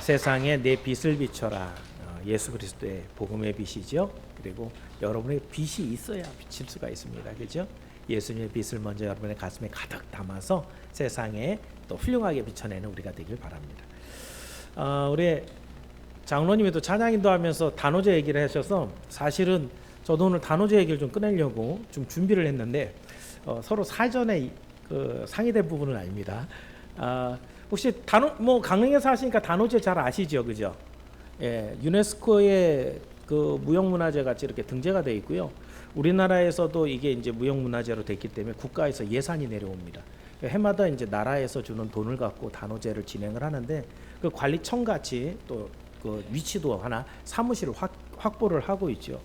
세상에 내 빛을 비춰라. 예수 그리스도의 복음의 빛이죠. 그리고 여러분의 빛이 있어야 비칠 수가 있습니다. 그죠? 예수님의 빛을 먼저 여러분의 가슴에 가득 담아서 세상에 또 훌륭하게 비춰내는 우리가 되길 바랍니다. 우리 장로님이 또 찬양 인도하면서 단오제 얘기를 하셔서 사실은 저도 오늘 단오제 얘기를 좀 꺼내려고 좀 준비를 했는데 서로 사전에 그 상의된 부분은 아닙니다. 혹시 강릉에 사시니까 단오제 잘 아시죠, 그죠? 예, 유네스코의 그 무형문화재 같이 이렇게 등재가 돼 있고요. 우리나라에서도 이게 이제 무형문화재로 됐기 때문에 국가에서 예산이 내려옵니다. 해마다 이제 나라에서 주는 돈을 갖고 단오제를 진행을 하는데 그 관리청 같이 또 그 위치도 하나 사무실을 확보를 하고 있죠.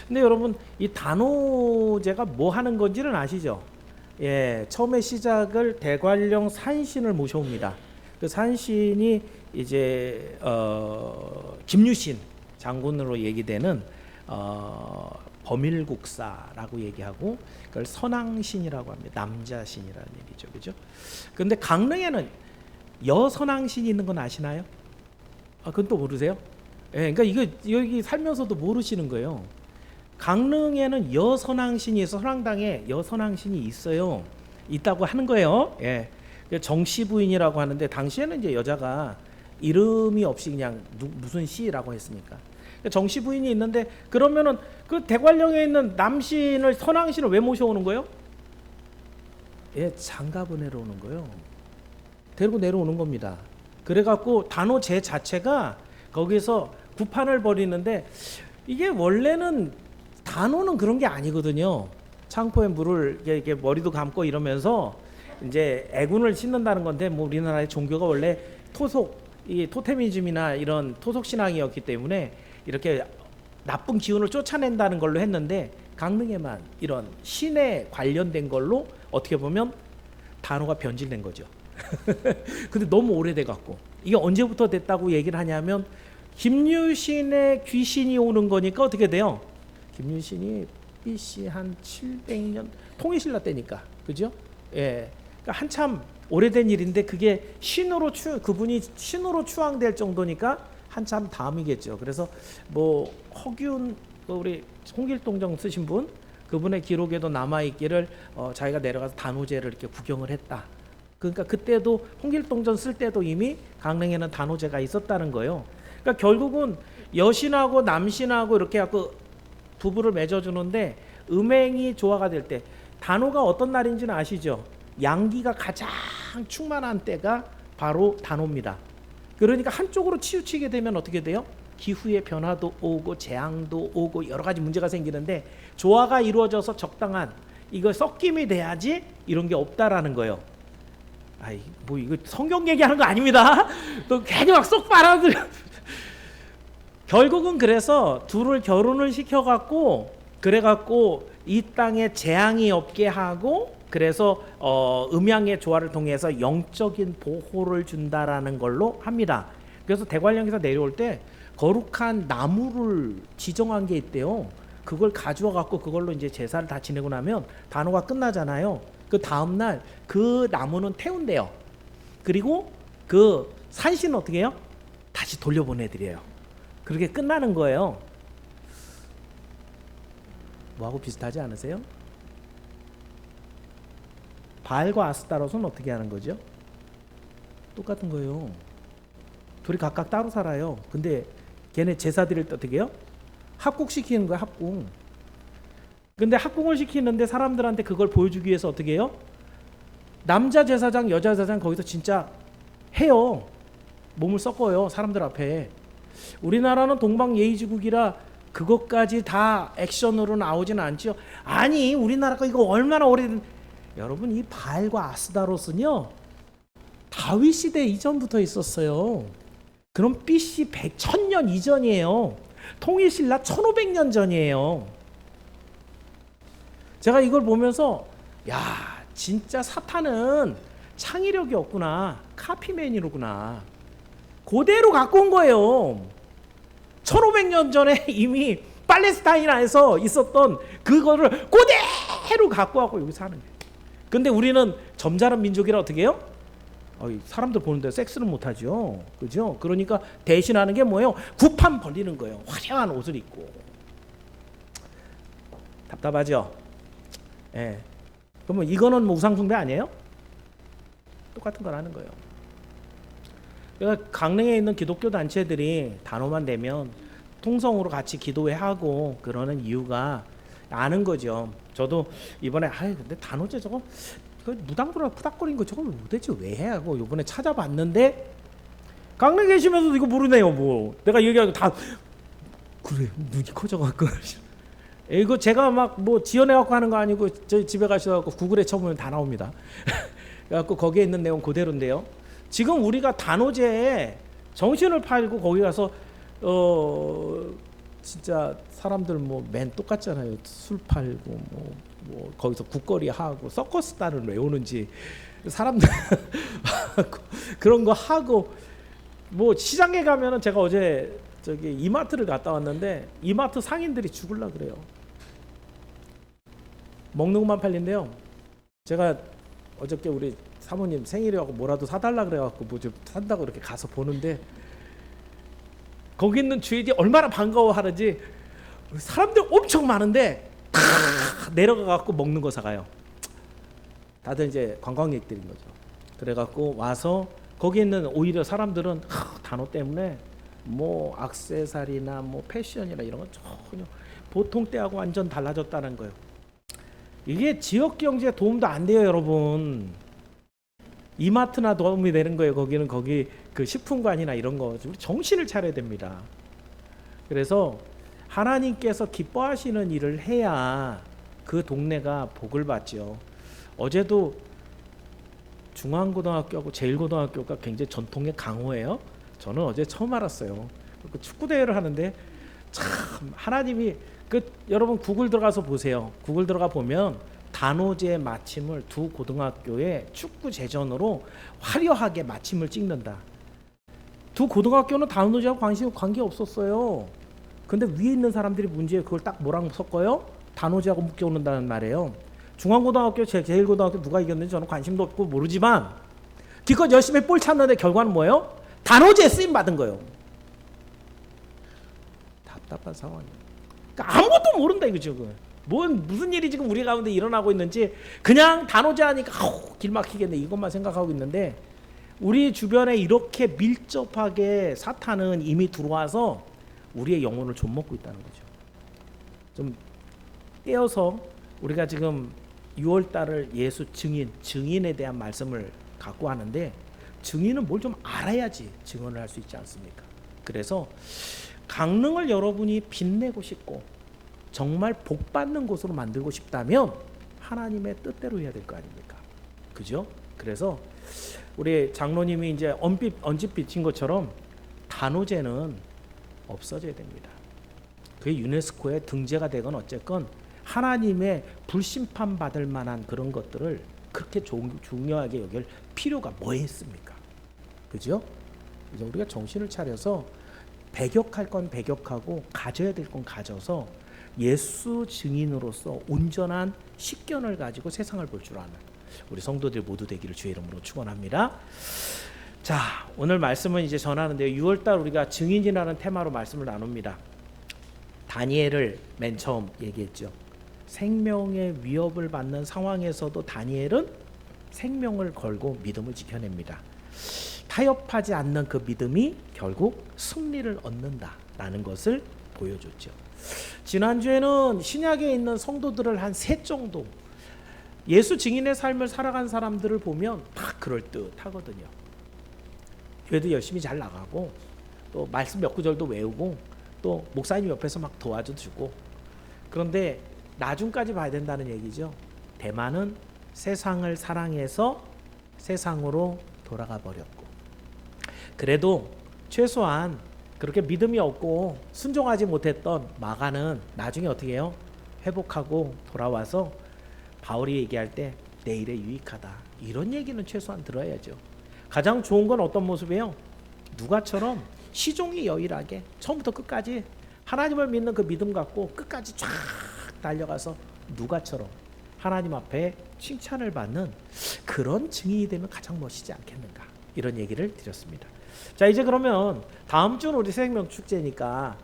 근데 여러분 이 단오제가 뭐 하는 건지는 아시죠? 예, 처음에 시작을 대관령 산신을 모셔옵니다. 그 산신이 이제 김유신 장군으로 얘기되는 범일국사라고 얘기하고 그걸 선왕신이라고 합니다. 남자신이라는 얘기죠, 그죠? 그런데 강릉에는 여선왕신이 있는 건 아시나요? 그건 또 모르세요? 예, 그러니까 이거 여기 살면서도 모르시는 거예요. 강릉에는 여선왕신이 있어, 선왕당에 여선왕신이 있어요. 있다고 하는 거예요. 예. 정씨부인이라고 하는데 당시에는 이제 여자가 이름이 없이 그냥 무슨 씨라고 했으니까 정씨부인이 있는데 그러면은 그 대관령에 있는 남신을 선왕신을 왜 모셔오는 거예요? 예, 장가 보내러 오는 거예요. 데리고 내려오는 겁니다. 그래갖고 단오제 자체가 거기서 구판을 벌이는데 이게 원래는 단오는 그런 게 아니거든요. 창포에 물을 이렇게 머리도 감고 이러면서 이제 애군을 씻는다는 건데 뭐 우리나라의 종교가 원래 이 토테미즘이나 이런 토속 신앙이었기 때문에 이렇게 나쁜 기운을 쫓아낸다는 걸로 했는데 강릉에만 이런 신에 관련된 걸로 어떻게 보면 단오가 변질된 거죠. 근데 너무 오래돼 갖고 이게 언제부터 됐다고 얘기를 하냐면 김유신의 귀신이 오는 거니까 어떻게 돼요? 김유신이 BC 한 700년 통일신라 때니까, 그죠? 예, 그러니까 한참 오래된 일인데 그게 그분이 신으로 추앙될 정도니까 한참 다음이겠죠. 그래서 뭐 허균 우리 홍길동정 쓰신 분 그분의 기록에도 남아 있기를 자기가 내려가서 단오제를 이렇게 구경을 했다. 그러니까 그때도 홍길동전 쓸 때도 이미 강릉에는 단오제가 있었다는 거예요. 그러니까 결국은 여신하고 남신하고 이렇게 하고 부부를 맺어주는데 음행이 조화가 될 때 단오가 어떤 날인지는 아시죠? 양기가 가장 충만한 때가 바로 단오입니다. 그러니까 한쪽으로 치우치게 되면 어떻게 돼요? 기후의 변화도 오고 재앙도 오고 여러 가지 문제가 생기는데 조화가 이루어져서 적당한 이거 섞임이 돼야지 이런 게 없다라는 거예요. 뭐 이거 성경 얘기하는 거 아닙니다. 또 괜히 막 쏙 빨아들. 결국은 그래서 둘을 결혼을 시켜갖고 그래갖고 이 땅에 재앙이 없게 하고 그래서 음양의 조화를 통해서 영적인 보호를 준다라는 걸로 합니다. 그래서 대관령에서 내려올 때 거룩한 나무를 지정한 게 있대요. 그걸 가져와 갖고 그걸로 이제 제사를 다 지내고 나면 단오가 끝나잖아요. 그 다음 날 그 나무는 태운대요. 그리고 그 산신은 어떻게 해요? 다시 돌려보내드려요. 그렇게 끝나는 거예요. 뭐하고 비슷하지 않으세요? 바알과 아스타롯은 어떻게 하는 거죠? 똑같은 거예요. 둘이 각각 따로 살아요. 근데 걔네 제사 드릴 때 어떻게 해요? 합국시키는 거야, 합국. 근데 합국을 시키는데 사람들한테 그걸 보여주기 위해서 어떻게 해요? 남자 제사장, 여자 제사장 거기서 진짜 해요. 몸을 섞어요, 사람들 앞에. 우리나라는 동방예의지국이라 그것까지 다 액션으로 나오지는 않죠. 아니, 우리나라가 이거 얼마나 오래된. 여러분, 이 바알과 아스다롯은요 다윗 시대 이전부터 있었어요. 그럼 BC 1000년 이전이에요. 통일신라 1500년 전이에요. 제가 이걸 보면서 야, 진짜 사탄은 창의력이 없구나. 카피맨이로구나. 그대로 갖고 온 거예요. 1500년 전에 이미 팔레스타인에서 있었던 그거를 그대로 갖고 와고 여기서 하는 거예요. 근데 우리는 점잖은 민족이라 어떻게 해요? 사람들 보는데 섹스는 못하죠. 그죠? 그러니까 대신하는 게 뭐예요? 구판 벌리는 거예요. 화려한 옷을 입고. 답답하죠? 예. 그러면 이거는 뭐 우상숭배 아니에요? 똑같은 걸 하는 거예요. 그러니까 강릉에 있는 기독교 단체들이 단오만 되면 통성으로 같이 기도회하고 그러는 이유가 아는 거죠. 저도 이번에 근데 단오제 저거 무당들하고 푸닥거리는 거 저거 도대체 왜 해? 하고 이번에 찾아봤는데 강릉에 계시면서도 이거 모르네요. 뭐 내가 얘기하고 다 그래 눈이 커져갖고 이거 제가 막 뭐 지어내갖고 하는 거 아니고 저희 집에 가셔갖고 구글에 쳐보면 다 나옵니다. 그래갖고 거기에 있는 내용 그대로인데요. 지금 우리가 단오제에 정신을 팔고 거기 가서 진짜 사람들 뭐 맨 똑같잖아요. 술 팔고 뭐 거기서 국거리 하고 서커스 단을 왜 오는지 사람들 그런 거 하고 뭐 시장에 가면은 제가 어제 저기 이마트를 갔다 왔는데 이마트 상인들이 죽을라 그래요. 먹는 것만 팔린대요. 제가 어저께 우리 사모님 생일이라고 뭐라도 사달라 그래갖고 뭐 좀 산다고 이렇게 가서 보는데 거기 있는 주인이 얼마나 반가워하는지 사람들 엄청 많은데 다 내려가갖고 먹는 거 사가요. 다들 이제 관광객들인 거죠. 그래갖고 와서 거기 있는 오히려 사람들은 단어 때문에 뭐 액세서리나 뭐 패션이나 이런 건 전혀 보통 때하고 완전 달라졌다는 거예요. 이게 지역 경제에 도움도 안 돼요, 여러분. 이마트나 도움이 되는 거예요. 거기는 거기 그 식품관이나 이런 거 우리 정신을 차려야 됩니다. 그래서 하나님께서 기뻐하시는 일을 해야 그 동네가 복을 받죠. 어제도 중앙고등학교하고 제일고등학교가 굉장히 전통의 강호예요. 저는 어제 처음 알았어요. 그 축구 대회를 하는데 참 하나님이 여러분 구글 들어가서 보세요. 구글 들어가 보면 단오제 마침을 두 고등학교의 축구 제전으로 화려하게 마침을 찍는다. 두 고등학교는 단오제하고 관계 없었어요. 근데 위에 있는 사람들이 문제에 그걸 딱 뭐랑 섞어요? 단오제하고 묶여놓는다는 말이에요. 중앙고등학교, 제일고등학교 누가 이겼는지 저는 관심도 없고 모르지만 기껏 열심히 볼 찾는데 결과는 뭐예요? 단오제에 쓰임 받은 거예요. 답답한 상황이에요. 그러니까 아무것도 모른다 이거죠. 무슨 일이 지금 우리 가운데 일어나고 있는지 그냥 단오제 하니까 길 막히겠네 이것만 생각하고 있는데 우리 주변에 이렇게 밀접하게 사탄은 이미 들어와서 우리의 영혼을 좀먹고 있다는 거죠. 좀 떼어서 우리가 지금 6월달을 예수 증인에 대한 말씀을 갖고 하는데 증인은 뭘 좀 알아야지 증언을 할 수 있지 않습니까? 그래서 강릉을 여러분이 빛내고 싶고 정말 복 받는 곳으로 만들고 싶다면 하나님의 뜻대로 해야 될 거 아닙니까? 그죠? 그래서 우리 장로님이 이제 언집 비친 것처럼 단오제는 없어져야 됩니다. 그게 유네스코에 등재가 되건 어쨌건 하나님의 불심판 받을 만한 그런 것들을 그렇게 중요하게 여길 필요가 뭐 있습니까? 그죠? 그래서 우리가 정신을 차려서 배격할 건 배격하고 가져야 될 건 가져서 예수 증인으로서 온전한 식견을 가지고 세상을 볼 줄 아는 우리 성도들 모두 되기를 주의 이름으로 축원합니다. 자, 오늘 말씀은 이제 전하는데요. 6월달 우리가 증인이라는 테마로 말씀을 나눕니다. 다니엘을 맨 처음 얘기했죠. 생명의 위협을 받는 상황에서도 다니엘은 생명을 걸고 믿음을 지켜냅니다. 타협하지 않는 그 믿음이 결국 승리를 얻는다라는 것을 보여줬죠. 지난주에는 신약에 있는 성도들을 한 셋 정도 예수 증인의 삶을 살아간 사람들을 보면 다 그럴듯하거든요. 교회도 열심히 잘 나가고 또 말씀 몇 구절도 외우고 또 목사님 옆에서 막 도와주고 그런데 나중까지 봐야 된다는 얘기죠. 대만은 세상을 사랑해서 세상으로 돌아가 버렸고 그래도 최소한 그렇게 믿음이 없고 순종하지 못했던 마가는 나중에 어떻게 해요? 회복하고 돌아와서 바울이 얘기할 때 내일에 유익하다 이런 얘기는 최소한 들어야죠. 가장 좋은 건 어떤 모습이에요? 누가처럼 시종이 여일하게 처음부터 끝까지 하나님을 믿는 그 믿음 갖고 끝까지 쫙 달려가서 누가처럼 하나님 앞에 칭찬을 받는 그런 증인이 되면 가장 멋있지 않겠는가? 이런 얘기를 드렸습니다. 자, 이제 그러면 다음 주는 우리 생명 축제니까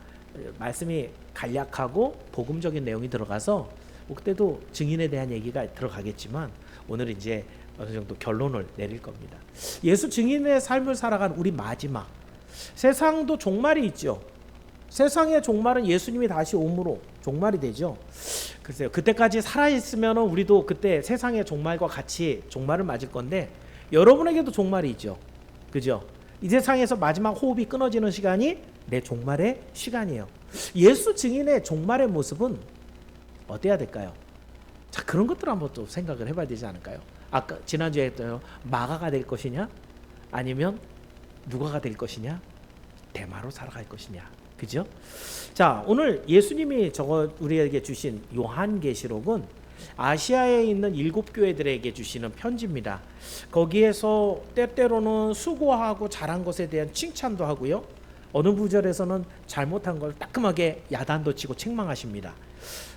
말씀이 간략하고 복음적인 내용이 들어가서 그때도 증인에 대한 얘기가 들어가겠지만 오늘 이제 어느 정도 결론을 내릴 겁니다. 예수 증인의 삶을 살아간 우리 마지막, 세상도 종말이 있죠. 세상의 종말은 예수님이 다시 오므로 종말이 되죠. 글쎄요, 그때까지 살아있으면 우리도 그때 세상의 종말과 같이 종말을 맞을 건데 여러분에게도 종말이 있죠. 그죠? 이 세상에서 마지막 호흡이 끊어지는 시간이 내 종말의 시간이에요. 예수 증인의 종말의 모습은 어때야 될까요? 자, 그런 것들 한번 또 생각을 해봐야 되지 않을까요? 아까 지난주에 했던 마가가 될 것이냐, 아니면 누가가 될 것이냐, 대마로 살아갈 것이냐, 그죠? 자, 오늘 예수님이 우리에게 주신 요한계시록은 아시아에 있는 7교회들에게 주시는 편지입니다. 거기에서 때때로는 수고하고 잘한 것에 대한 칭찬도 하고요, 어느 구절에서는 잘못한 걸 따끔하게 야단도 치고 책망하십니다.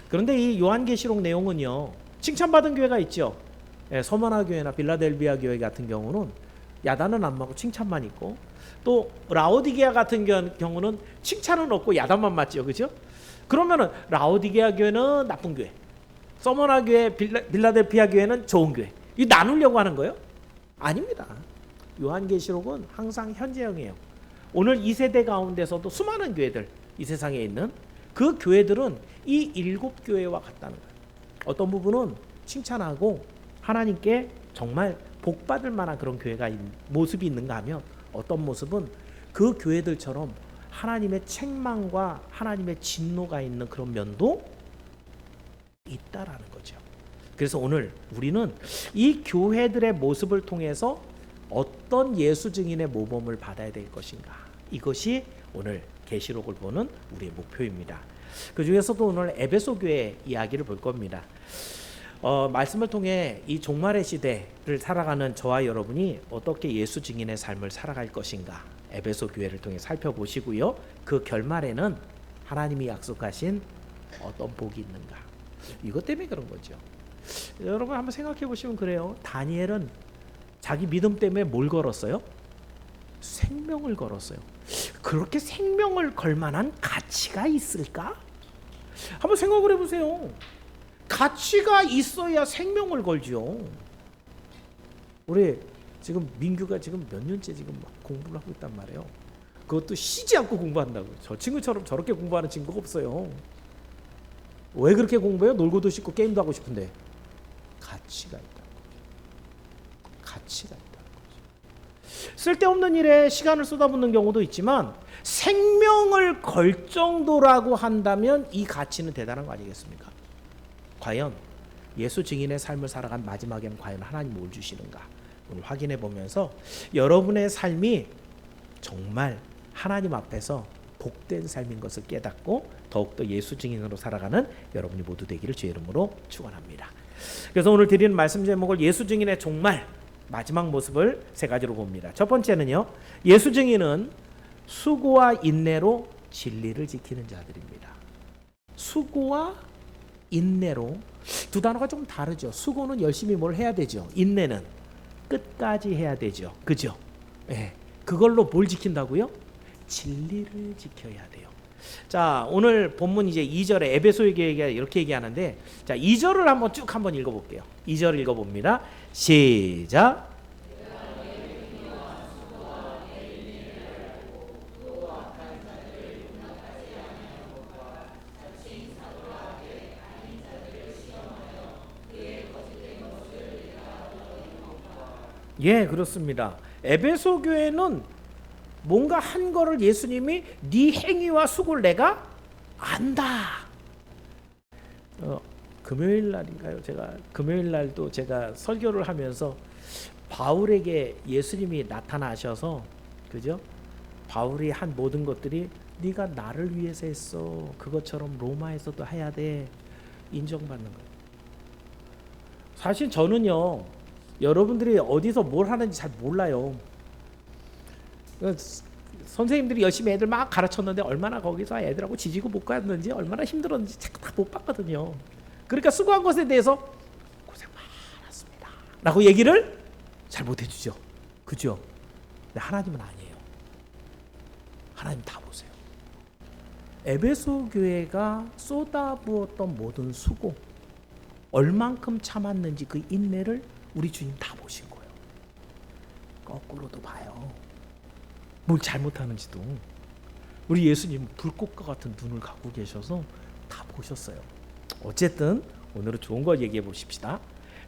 그런데 이 요한계시록 내용은요, 칭찬받은 교회가 있죠. 서머나 교회나 빌라델비아 교회 같은 경우는 야단은 안 맞고 칭찬만 있고, 또 라오디게아 같은 경우는 칭찬은 없고 야단만 맞죠. 그죠? 그러면은 라오디게아 교회는 나쁜 교회, 서머나 교회, 빌라델피아 교회는 좋은 교회, 이 나누려고 하는 거예요? 아닙니다. 요한계시록은 항상 현재형이에요. 오늘 이 세대 가운데서도 수많은 교회들, 이 세상에 있는 그 교회들은 이 7교회와 같다는 거예요. 어떤 부분은 칭찬하고 하나님께 정말 복받을 만한 그런 교회가 모습이 있는가 하면, 어떤 모습은 그 교회들처럼 하나님의 책망과 하나님의 진노가 있는 그런 면도 있다라는 거죠. 그래서 오늘 우리는 이 교회들의 모습을 통해서 어떤 예수 증인의 모범을 받아야 될 것인가, 이것이 오늘 계시록을 보는 우리의 목표입니다. 그 중에서도 오늘 에베소 교회 이야기를 볼 겁니다. 말씀을 통해 이 종말의 시대를 살아가는 저와 여러분이 어떻게 예수 증인의 삶을 살아갈 것인가, 에베소 교회를 통해 살펴보시고요, 그 결말에는 하나님이 약속하신 어떤 복이 있는가, 이것 때문에 그런 거죠. 여러분 한번 생각해 보시면 그래요. 다니엘은 자기 믿음 때문에 뭘 걸었어요? 생명을 걸었어요. 그렇게 생명을 걸 만한 가치가 있을까? 한번 생각을 해보세요. 가치가 있어야 생명을 걸죠. 우리 지금 민규가 지금 몇 년째 지금 막 공부를 하고 있단 말이에요. 그것도 쉬지 않고 공부한다고. 저 친구처럼 저렇게 공부하는 친구가 없어요. 왜 그렇게 공부해요? 놀고도 싶고 게임도 하고 싶은데 가치가 있다는 거죠. 가치가 있다는 거죠. 쓸데없는 일에 시간을 쏟아붓는 경우도 있지만 생명을 걸 정도라고 한다면 이 가치는 대단한 거 아니겠습니까? 과연 예수 증인의 삶을 살아간 마지막에는 과연 하나님 뭘 주시는가, 오늘 확인해 보면서 여러분의 삶이 정말 하나님 앞에서 복된 삶인 것을 깨닫고 더욱더 예수 증인으로 살아가는 여러분이 모두 되기를 주의 이름으로 축원합니다. 그래서 오늘 드리는 말씀 제목을 예수 증인의 종말, 마지막 모습을 세 가지로 봅니다. 첫 번째는요, 예수 증인은 수고와 인내로 진리를 지키는 자들입니다. 수고와 인내로, 두 단어가 좀 다르죠. 수고는 열심히 뭘 해야 되죠. 인내는 끝까지 해야 되죠. 그죠? 예. 그걸로 뭘 지킨다고요? 진리를 지켜야 돼요. 자, 오늘 본문 이제 2절에 에베소의 교회가 이렇게 얘기하는데, 자, 2절을 한번 쭉 한번 읽어볼게요. 2절 읽어봅니다. 시작. 예, 그렇습니다. 에베소 교회는 뭔가 한 거를 예수님이 네 행위와 수고를 내가 안다. 금요일 날인가요? 금요일 날도 제가 설교를 하면서 바울에게 예수님이 나타나셔서, 그죠? 바울이 한 모든 것들이 네가 나를 위해서 했어, 그것처럼 로마에서도 해야 돼, 인정받는 거예요. 사실 저는요, 여러분들이 어디서 뭘 하는지 잘 몰라요. 선생님들이 열심히 애들 막 가르쳤는데 얼마나 거기서 애들하고 지지고 못 갔는지, 얼마나 힘들었는지 다 못 봤거든요. 그러니까 수고한 것에 대해서 고생 많았습니다 라고 얘기를 잘 못 해주죠. 그죠? 근데 하나님은 아니에요. 하나님 다 보세요. 에베소 교회가 쏟아부었던 모든 수고, 얼만큼 참았는지 그 인내를 우리 주님 다 보신 거예요. 거꾸로도 봐요. 뭘 잘못하는지도. 우리 예수님 불꽃과 같은 눈을 갖고 계셔서 다 보셨어요. 어쨌든 오늘은 좋은 거 얘기해 보십시다.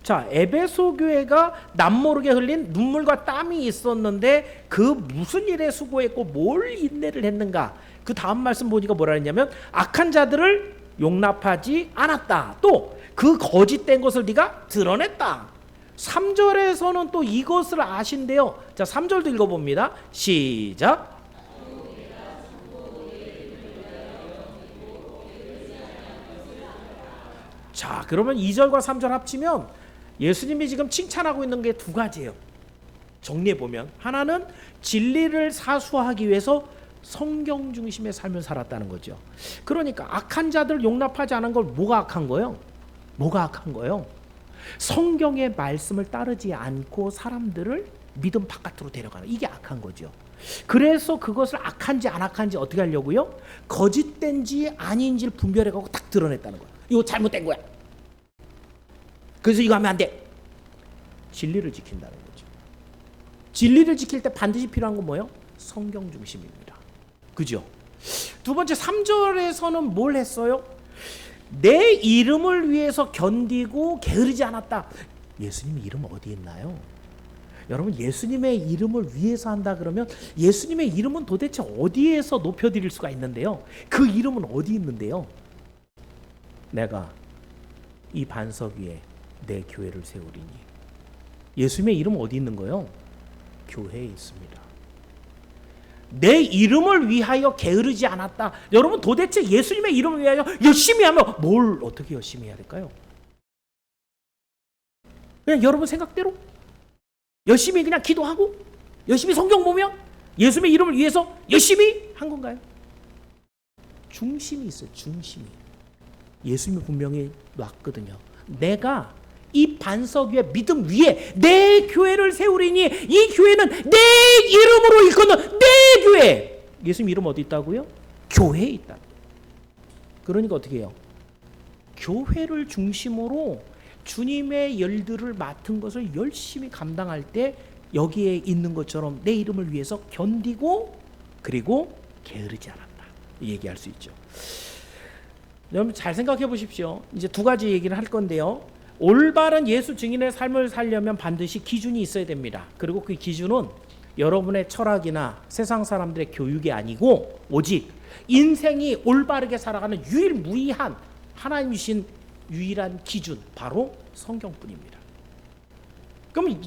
자, 에베소 교회가 남모르게 흘린 눈물과 땀이 있었는데 그 무슨 일에 수고했고 뭘 인내를 했는가? 그 다음 말씀 보니까 뭐라 했냐면 악한 자들을 용납하지 않았다. 또 그 거짓된 것을 네가 드러냈다. 3절에서는 또 이것을 아신대요. 자, 3절도 읽어봅니다. 시작. 자, 그러면 2절과 3절 합치면 예수님이 지금 칭찬하고 있는 게 두 가지예요. 정리해보면 하나는 진리를 사수하기 위해서 성경 중심의 삶을 살았다는 거죠. 그러니까 악한 자들 용납하지 않은 걸 뭐가 악한 거예요? 뭐가 악한 거예요? 성경의 말씀을 따르지 않고 사람들을 믿음 바깥으로 데려가는, 이게 악한 거죠. 그래서 그것을 악한지 안 악한지 어떻게 하려고요? 거짓된지 아닌지를 분별해가고 딱 드러냈다는 거예요. 이거 잘못된 거야. 그래서 이거 하면 안 돼. 진리를 지킨다는 거죠. 진리를 지킬 때 반드시 필요한 건 뭐예요? 성경 중심입니다. 그죠? 두 번째 3절에서는 뭘 했어요? 내 이름을 위해서 견디고 게으르지 않았다. 예수님의 이름 어디 있나요? 여러분, 예수님의 이름을 위해서 한다 그러면 예수님의 이름은 도대체 어디에서 높여드릴 수가 있는데요? 그 이름은 어디 있는데요? 내가 이 반석 위에 내 교회를 세우리니. 예수님의 이름은 어디 있는 거예요? 교회에 있습니다. 내 이름을 위하여 게으르지 않았다. 여러분, 도대체 예수님의 이름을 위하여 열심히 하면 뭘 어떻게 열심히 해야 될까요? 그냥 여러분 생각대로 열심히 그냥 기도하고 열심히 성경 보며 예수님의 이름을 위해서 열심히 한 건가요? 중심이 있어요. 중심이. 예수님이 분명히 놨거든요. 내가 이 반석 위에, 믿음 위에 내 교회를 세우리니, 이 교회는 내 이름으로 일컫는 내 교회. 예수님 이름 어디 있다고요? 교회에 있다. 그러니까 어떻게 해요? 교회를 중심으로 주님의 일들을 맡은 것을 열심히 감당할 때 여기에 있는 것처럼 내 이름을 위해서 견디고 그리고 게으르지 않았다. 얘기할 수 있죠. 여러분 잘 생각해 보십시오. 이제 두 가지 얘기를 할 건데요. 올바른 예수 증인의 삶을 살려면 반드시 기준이 있어야 됩니다. 그리고 그 기준은 여러분의 철학이나 세상 사람들의 교육이 아니고 오직 인생이 올바르게 살아가는 유일무이한 하나님 주신 유일한 기준, 바로 성경뿐입니다. 그럼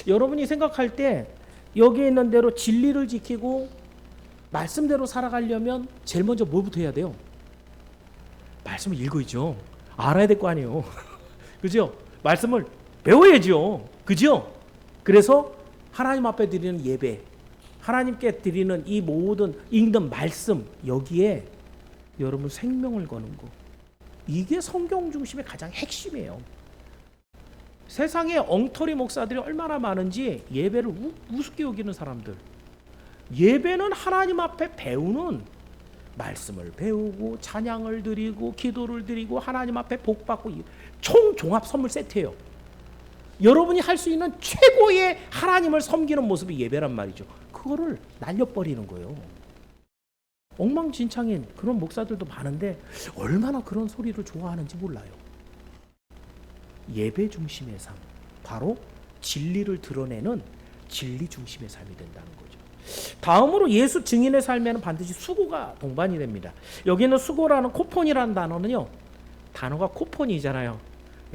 여러분이 생각할 때 여기에 있는 대로 진리를 지키고 말씀대로 살아가려면 제일 먼저 뭐부터 해야 돼요? 말씀을 읽어야죠. 알아야 될 거 아니에요. 그죠? 말씀을 배워야죠. 그죠? 그래서 하나님 앞에 드리는 예배, 하나님께 드리는 이 모든 읽는 말씀, 여기에 여러분 생명을 거는 거, 이게 성경 중심의 가장 핵심이에요. 세상에 엉터리 목사들이 얼마나 많은지 예배를 우습게 여기는 사람들. 예배는 하나님 앞에 배우는, 말씀을 배우고 찬양을 드리고 기도를 드리고 하나님 앞에 복받고 총 종합 선물 세트예요. 여러분이 할 수 있는 최고의 하나님을 섬기는 모습이 예배란 말이죠. 그거를 날려버리는 거예요. 엉망진창인 그런 목사들도 많은데 얼마나 그런 소리를 좋아하는지 몰라요. 예배 중심의 삶, 바로 진리를 드러내는 진리 중심의 삶이 된다는 거죠. 다음으로 예수 증인의 삶에는 반드시 수고가 동반이 됩니다. 여기는 수고라는 코폰이라는 단어는요, 단어가 코폰이잖아요.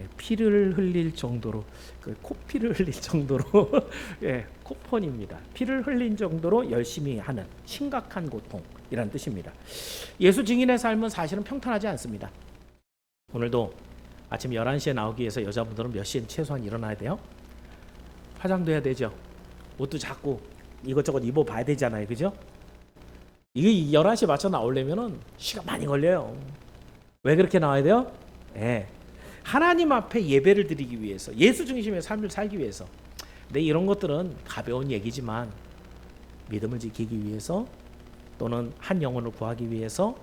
예, 피를 흘릴 정도로, 코피를 흘릴 정도로 예, 코폰입니다. 피를 흘린 정도로 열심히 하는 심각한 고통이라는 뜻입니다. 예수 증인의 삶은 사실은 평탄하지 않습니다. 오늘도 아침 11시에 나오기 위해서 여자분들은 몇 시에 최소한 일어나야 돼요? 화장도 해야 되죠. 옷도 자꾸 이것저것 입어봐야 되잖아요. 그죠? 이게 11시에 맞춰 나오려면 시간 많이 걸려요. 왜 그렇게 나와야 돼요? 예. 하나님 앞에 예배를 드리기 위해서, 예수 중심의 삶을 살기 위해서. 근데 이런 것들은 가벼운 얘기지만 믿음을 지키기 위해서 또는 한 영혼을 구하기 위해서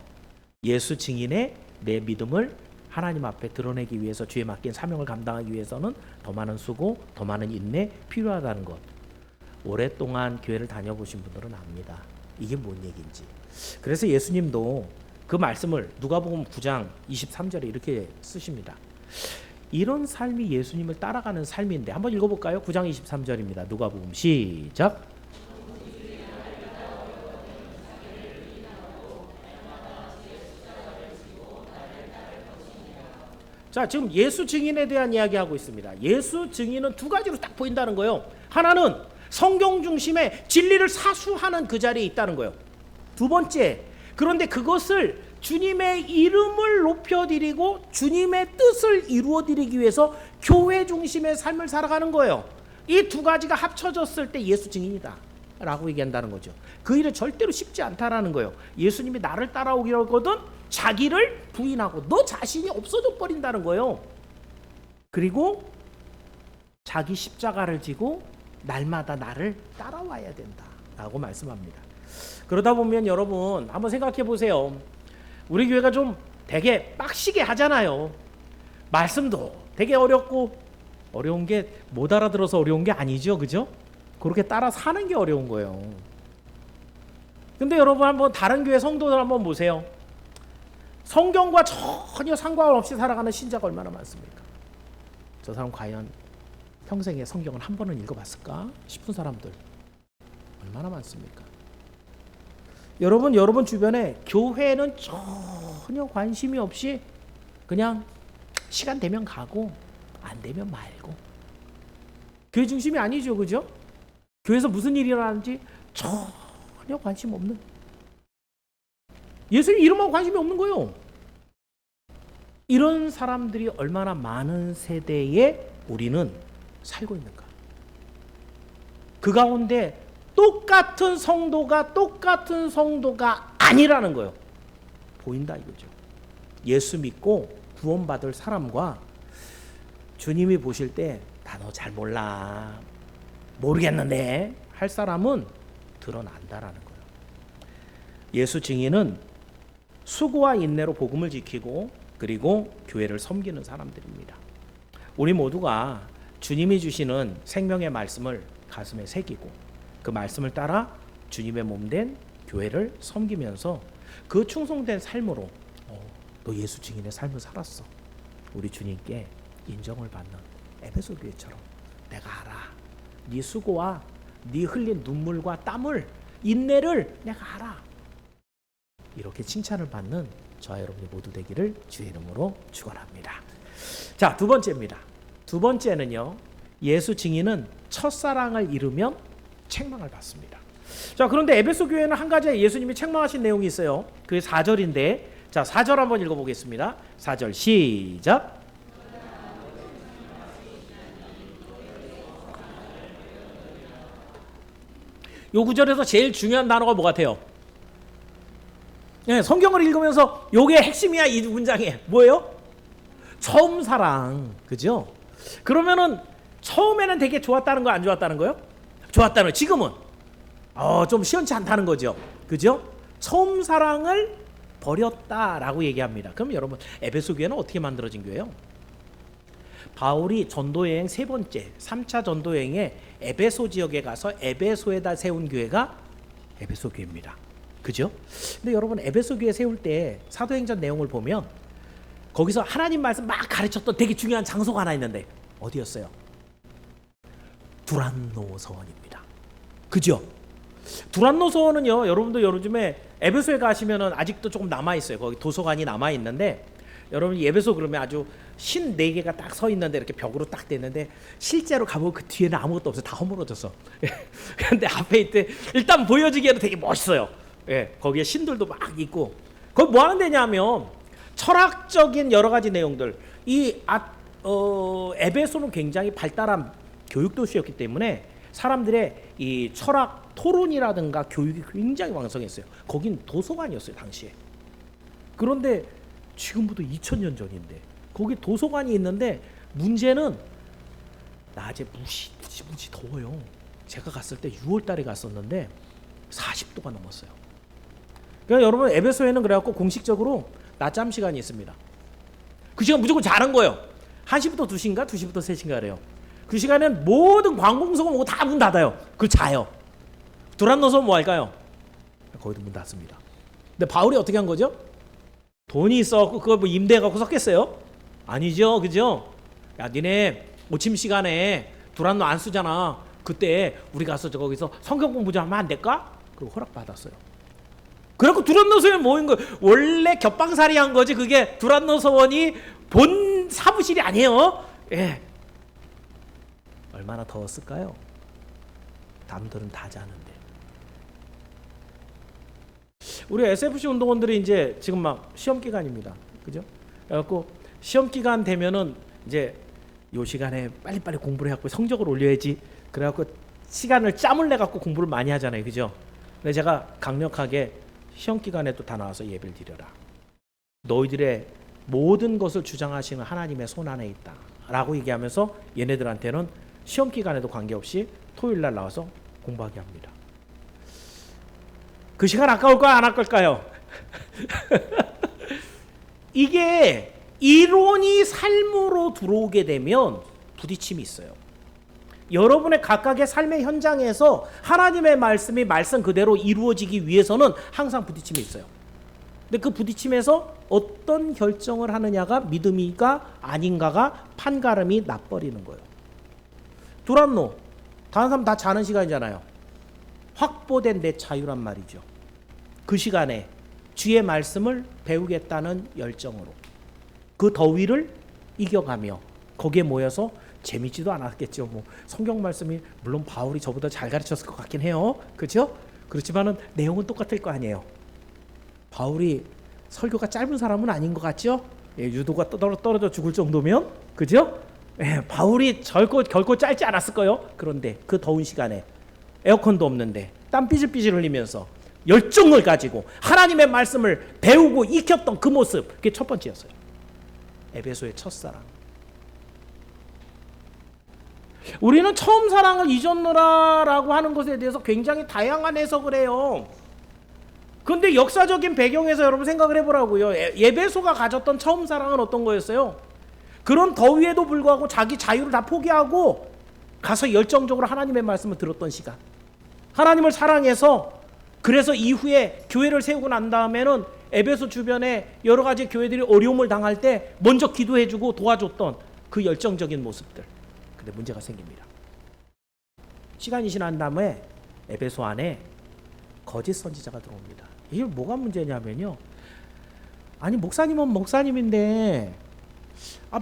예수 증인의 내 믿음을 하나님 앞에 드러내기 위해서 주에 맡긴 사명을 감당하기 위해서는 더 많은 수고, 더 많은 인내 필요하다는 것. 오랫동안 교회를 다녀보신 분들은 압니다. 이게 뭔 얘기인지. 그래서 예수님도 그 말씀을 누가복음 9장 23절에 이렇게 쓰십니다. 이런 삶이 예수님을 따라가는 삶인데 한번 읽어볼까요? 9장 23절입니다. 누가복음 시작. 자, 지금 예수 증인에 대한 이야기하고 있습니다. 예수 증인은 두 가지로 딱 보인다는 거예요. 하나는 성경 중심의 진리를 사수하는 그 자리에 있다는 거예요. 두 번째, 그런데 그것을 주님의 이름을 높여드리고 주님의 뜻을 이루어드리기 위해서 교회 중심의 삶을 살아가는 거예요. 이 두 가지가 합쳐졌을 때 예수 증인이다 라고 얘기한다는 거죠. 그 일은 절대로 쉽지 않다라는 거예요. 예수님이 나를 따라오기로 하거든 자기를 부인하고 너 자신이 없어져 버린다는 거예요. 그리고 자기 십자가를 지고 날마다 나를 따라와야 된다라고 말씀합니다. 그러다 보면 여러분 한번 생각해 보세요. 우리 교회가 좀 되게 빡시게 하잖아요. 말씀도 되게 어렵고 어려운 게 못 알아들어서 어려운 게 아니죠, 그죠? 그렇게 따라 사는 게 어려운 거예요. 근데 여러분 한번 다른 교회 성도들 한번 보세요. 성경과 전혀 상관없이 살아가는 신자가 얼마나 많습니까? 저 사람 과연 평생에 성경을 한 번은 읽어봤을까 싶은 사람들 얼마나 많습니까? 여러분 주변에 교회는 전혀 관심이 없이 그냥 시간 되면 가고 안 되면 말고 교회 중심이 아니죠, 그죠? 교회에서 무슨 일이 일어나는지 전혀 관심 없는, 예수님 이름하고 관심이 없는 거예요. 이런 사람들이 얼마나 많은 세대에 우리는 살고 있는가. 그 가운데 똑같은 성도가 아니라는 거예요. 보인다 이거죠. 예수 믿고 구원받을 사람과 주님이 보실 때 나 너 잘 몰라, 모르겠는데 할 사람은 드러난다라는 거예요. 예수 증인은 수고와 인내로 복음을 지키고 그리고 교회를 섬기는 사람들입니다. 우리 모두가 주님이 주시는 생명의 말씀을 가슴에 새기고 그 말씀을 따라 주님의 몸된 교회를 섬기면서 그 충성된 삶으로 너 예수 증인의 삶을 살았어, 우리 주님께 인정을 받는 에베소 교회처럼 내가 알아, 네 수고와 네 흘린 눈물과 땀을, 인내를 내가 알아, 이렇게 칭찬을 받는 저와 여러분이 모두 되기를 주의 이름으로 축원합니다. 자, 두 번째입니다. 두 번째는요, 예수 증인은 첫사랑을 잃으면 책망을 받습니다. 자, 그런데 에베소 교회는 한 가지 예수님이 책망하신 내용이 있어요. 그게 4절인데, 자, 4절 한번 읽어보겠습니다. 4절 시작. 요 구절에서 제일 중요한 단어가 뭐 같아요? 네, 성경을 읽으면서 요게 핵심이야. 이 문장에 뭐예요? 처음 사랑, 그죠? 그러면은 처음에는 되게 좋았다는 거, 안 좋았다는 거요? 좋았다는 거. 지금은 좀 시원치 않다는 거죠, 그죠? 처음 사랑을 버렸다라고 얘기합니다. 그럼 여러분 에베소 교회는 어떻게 만들어진 교회예요? 바울이 전도여행 세 번째 3차 전도여행에 에베소 지역에 가서 에베소에다 세운 교회가 에베소 교회입니다. 그죠? 근데 여러분 에베소 교회 세울 때 사도행전 내용을 보면 거기서 하나님 말씀 막 가르쳤던 되게 중요한 장소가 하나 있는데 어디였어요? 두란노 서원입니다. 그죠? 두란노 서원은요, 여러분도 요즘에 에베소에 가시면은 아직도 조금 남아 있어요. 거기 도서관이 남아 있는데 여러분 에베소 그러면 아주 신 4개가 딱 서 있는데 이렇게 벽으로 딱 됐는데 실제로 가보면 그 뒤에는 아무것도 없어요. 다 허물어졌어. 그런데 앞에 있대 일단 보여지기에는 되게 멋있어요. 예, 거기에 신들도 막 있고 거기 뭐 하는 데냐면 철학적인 여러 가지 내용들, 에베소는 굉장히 발달한 교육 도시였기 때문에 사람들의 이 철학 토론이라든가 교육이 굉장히 왕성했어요. 거긴 도서관이었어요 당시에. 그런데 지금부터 2000년 전인데 거기 도서관이 있는데 문제는 낮에 무지 더워요. 제가 갔을 때 6월 달에 갔었는데 40도가 넘었어요. 그러니까 여러분 에베소에는 그래갖고 공식적으로 낮잠 시간이 있습니다. 그 시간 무조건 자는 거예요. 1시부터 2시인가 2시부터 3시인가 그래요. 그 시간엔 모든 관공서고 뭐고 다 문 닫아요. 그걸 자요. 두란노서 뭐 할까요? 거기도 문 닫습니다. 근데 바울이 어떻게 한 거죠? 돈이 있어갖고 그걸 뭐 임대해갖고 썼겠어요? 아니죠, 그죠? 야, 니네 오침 시간에 두란노 안 쓰잖아. 그때 우리 가서 거기서 성경 공부 좀 하면 안 될까? 그리고 허락 받았어요. 그래갖고 두란노서에 모인 거 원래 겹방살이 한 거지. 그게 두란노서원이 본 사무실이 아니에요. 예. 얼마나 더웠을까요? 남들은 다 자는데. 우리 SFC 운동원들이 이제 지금 막 시험 기간입니다. 그죠? 그래갖고 시험 기간 되면은 이제 요 시간에 빨리빨리 공부를 해갖고 성적을 올려야지. 그래갖고 시간을 짬을 내갖고 공부를 많이 하잖아요. 그죠? 근데 제가 강력하게 시험 기간에도 다 나와서 예배를 드려라. 너희들의 모든 것을 주장하시는 하나님의 손 안에 있다. 라고 얘기하면서 얘네들한테는 시험 기간에도 관계없이 토요일 날 나와서 공부하게 합니다. 그 시간 아까울까요? 안 아까울까요? 이게 이론이 삶으로 들어오게 되면 부딪힘이 있어요. 여러분의 각각의 삶의 현장에서 하나님의 말씀이 말씀 그대로 이루어지기 위해서는 항상 부딪힘이 있어요. 근데 그 부딪힘에서 어떤 결정을 하느냐가 믿음이가 아닌가가 판가름이 나버리는 거예요. 두란노 다른 사람 다 자는 시간이잖아요. 확보된 내 자유란 말이죠. 그 시간에 주의 말씀을 배우겠다는 열정으로 그 더위를 이겨가며 거기에 모여서 재밌지도 않았겠죠. 뭐 성경 말씀이 물론 바울이 저보다 잘 가르쳤을 것 같긴 해요. 그렇죠? 그렇지만은 내용은 똑같을 거 아니에요. 바울이 설교가 짧은 사람은 아닌 것 같죠? 예, 유도가 떨어져 죽을 정도면, 그죠? 예, 바울이 결코 짧지 않았을 거예요. 그런데 그 더운 시간에 에어컨도 없는데 땀 삐질삐질 흘리면서 열정을 가지고 하나님의 말씀을 배우고 익혔던 그 모습, 그게 첫 번째였어요. 에베소의 첫사랑. 우리는 처음 사랑을 잊었노라라고 하는 것에 대해서 굉장히 다양한 해석을 해요. 그런데 역사적인 배경에서 여러분 생각을 해보라고요. 에베소가 가졌던 처음 사랑은 어떤 거였어요? 그런 더위에도 불구하고 자기 자유를 다 포기하고 가서 열정적으로 하나님의 말씀을 들었던 시간. 하나님을 사랑해서 그래서 이후에 교회를 세우고 난 다음에는 에베소 주변에 여러 가지 교회들이 어려움을 당할 때 먼저 기도해주고 도와줬던 그 열정적인 모습들. 근데 문제가 생깁니다. 시간이 지난 다음에 에베소 안에 거짓 선지자가 들어옵니다. 이게 뭐가 문제냐면요. 아니 목사님은 목사님인데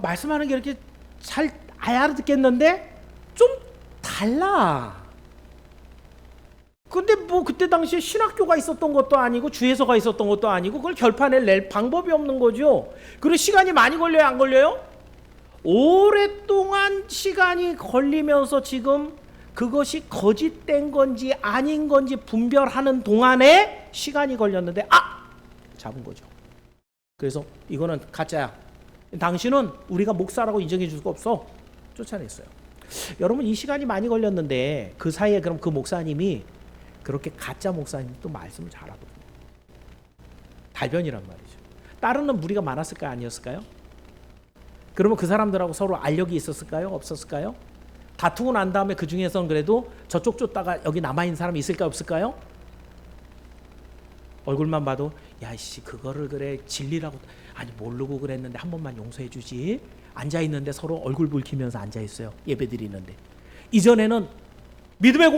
말씀하는 게 이렇게 잘 알아듣겠는데 좀 달라. 근데 뭐 그때 당시에 신학교가 있었던 것도 아니고 주에서가 있었던 것도 아니고 그걸 결판을 낼 방법이 없는 거죠. 그리고 시간이 많이 걸려요, 안 걸려요? 오랫동안 시간이 걸리면서 지금 그것이 거짓된 건지 아닌 건지 분별하는 동안에 시간이 걸렸는데 잡은 거죠. 그래서 이거는 가짜야. 당신은 우리가 목사라고 인정해 줄 수가 없어. 쫓아냈어요. 여러분 이 시간이 많이 걸렸는데 그 사이에 그럼 그 목사님이 그렇게 가짜 목사님이 또 말씀을 잘하거든요. 달변이란 말이죠. 따르는 무리가 많았을까요? 아니었을까요? 그러면 그 사람들하고 서로 알력이 있었을까요? 없었을까요? 다투고 난 다음에 그 중에서는 그래도 저쪽 쫓다가 여기 남아있는 사람이 있을까요? 없을까요? 얼굴만 봐도 야이씨 그거를 그래 진리라고 아니 모르고 그랬는데 한 번만 용서해 주지. 앉아있는데 서로 얼굴 붉히면서 앉아있어요. 예배 드리는데. 이전에는 믿음의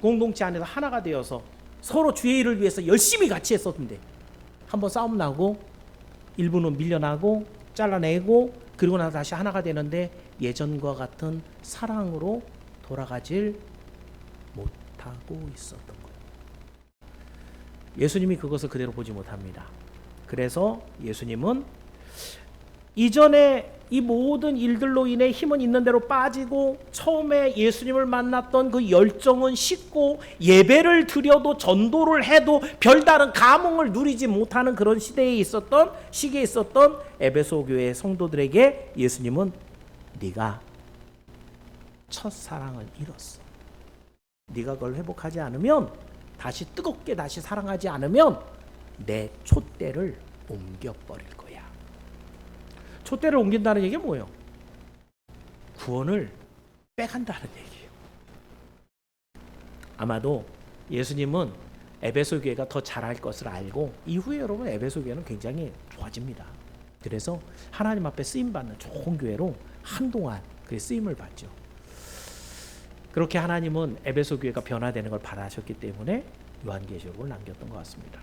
공동체 안에서 하나가 되어서 서로 주의 일을 위해서 열심히 같이 했었는데 한번 싸움 나고 일부는 밀려나고 잘라내고 그리고 나서 다시 하나가 되는데 예전과 같은 사랑으로 돌아가질 못하고 있었던 거예요. 예수님이 그것을 그대로 보지 못합니다. 그래서 예수님은 이전에 이 모든 일들로 인해 힘은 있는 대로 빠지고 처음에 예수님을 만났던 그 열정은 식고 예배를 드려도 전도를 해도 별다른 감흥을 누리지 못하는 그런 시기에 있었던 에베소 교회 성도들에게 예수님은 네가 첫사랑을 잃었어. 네가 그걸 회복하지 않으면 다시 뜨겁게 다시 사랑하지 않으면 내 촛대를 옮겨버릴 거야. 촛대를 옮긴다는 얘기가 뭐예요? 구원을 빼간다는 얘기예요. 아마도 예수님은 에베소 교회가 더 잘할 것을 알고 이후에 여러분 에베소 교회는 굉장히 좋아집니다. 그래서 하나님 앞에 쓰임받는 좋은 교회로 한동안 그 쓰임을 받죠. 그렇게 하나님은 에베소 교회가 변화되는 걸 바라셨기 때문에 요한계시록을 남겼던 것 같습니다.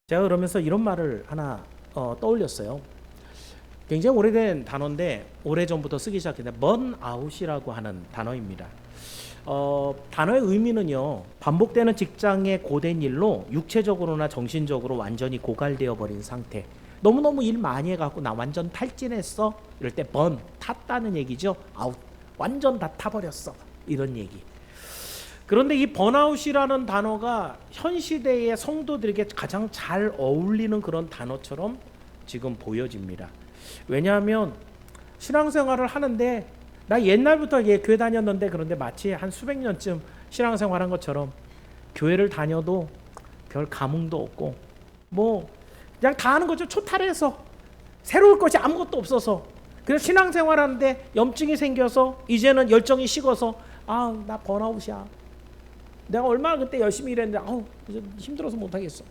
제가 그러면서 이런 말을 하나 떠올렸어요. 굉장히 오래된 단어인데 오래전부터 쓰기 시작했는데 번아웃이라고 하는 단어입니다. 단어의 의미는요, 반복되는 직장의 고된 일로 육체적으로나 정신적으로 완전히 고갈되어 버린 상태. 너무너무 일 많이 해갖고 나 완전 탈진했어. 이럴 때 번, 탔다는 얘기죠. 아웃, 완전 다 타버렸어. 이런 얘기. 그런데 이 번아웃이라는 단어가 현 시대의 성도들에게 가장 잘 어울리는 그런 단어처럼 지금 보여집니다. 왜냐하면 신앙생활을 하는데 나 옛날부터 교회 다녔는데 그런데 마치 한 수백 년쯤 신앙생활한 것처럼 교회를 다녀도 별 감흥도 없고 뭐 그냥 다 하는 거죠. 초탈해서 새로울 것이 아무것도 없어서 그래서 신앙생활하는데 염증이 생겨서 이제는 열정이 식어서 아, 나 번아웃이야. 내가 얼마나 그때 열심히 일했는데 아우 힘들어서 못하겠어.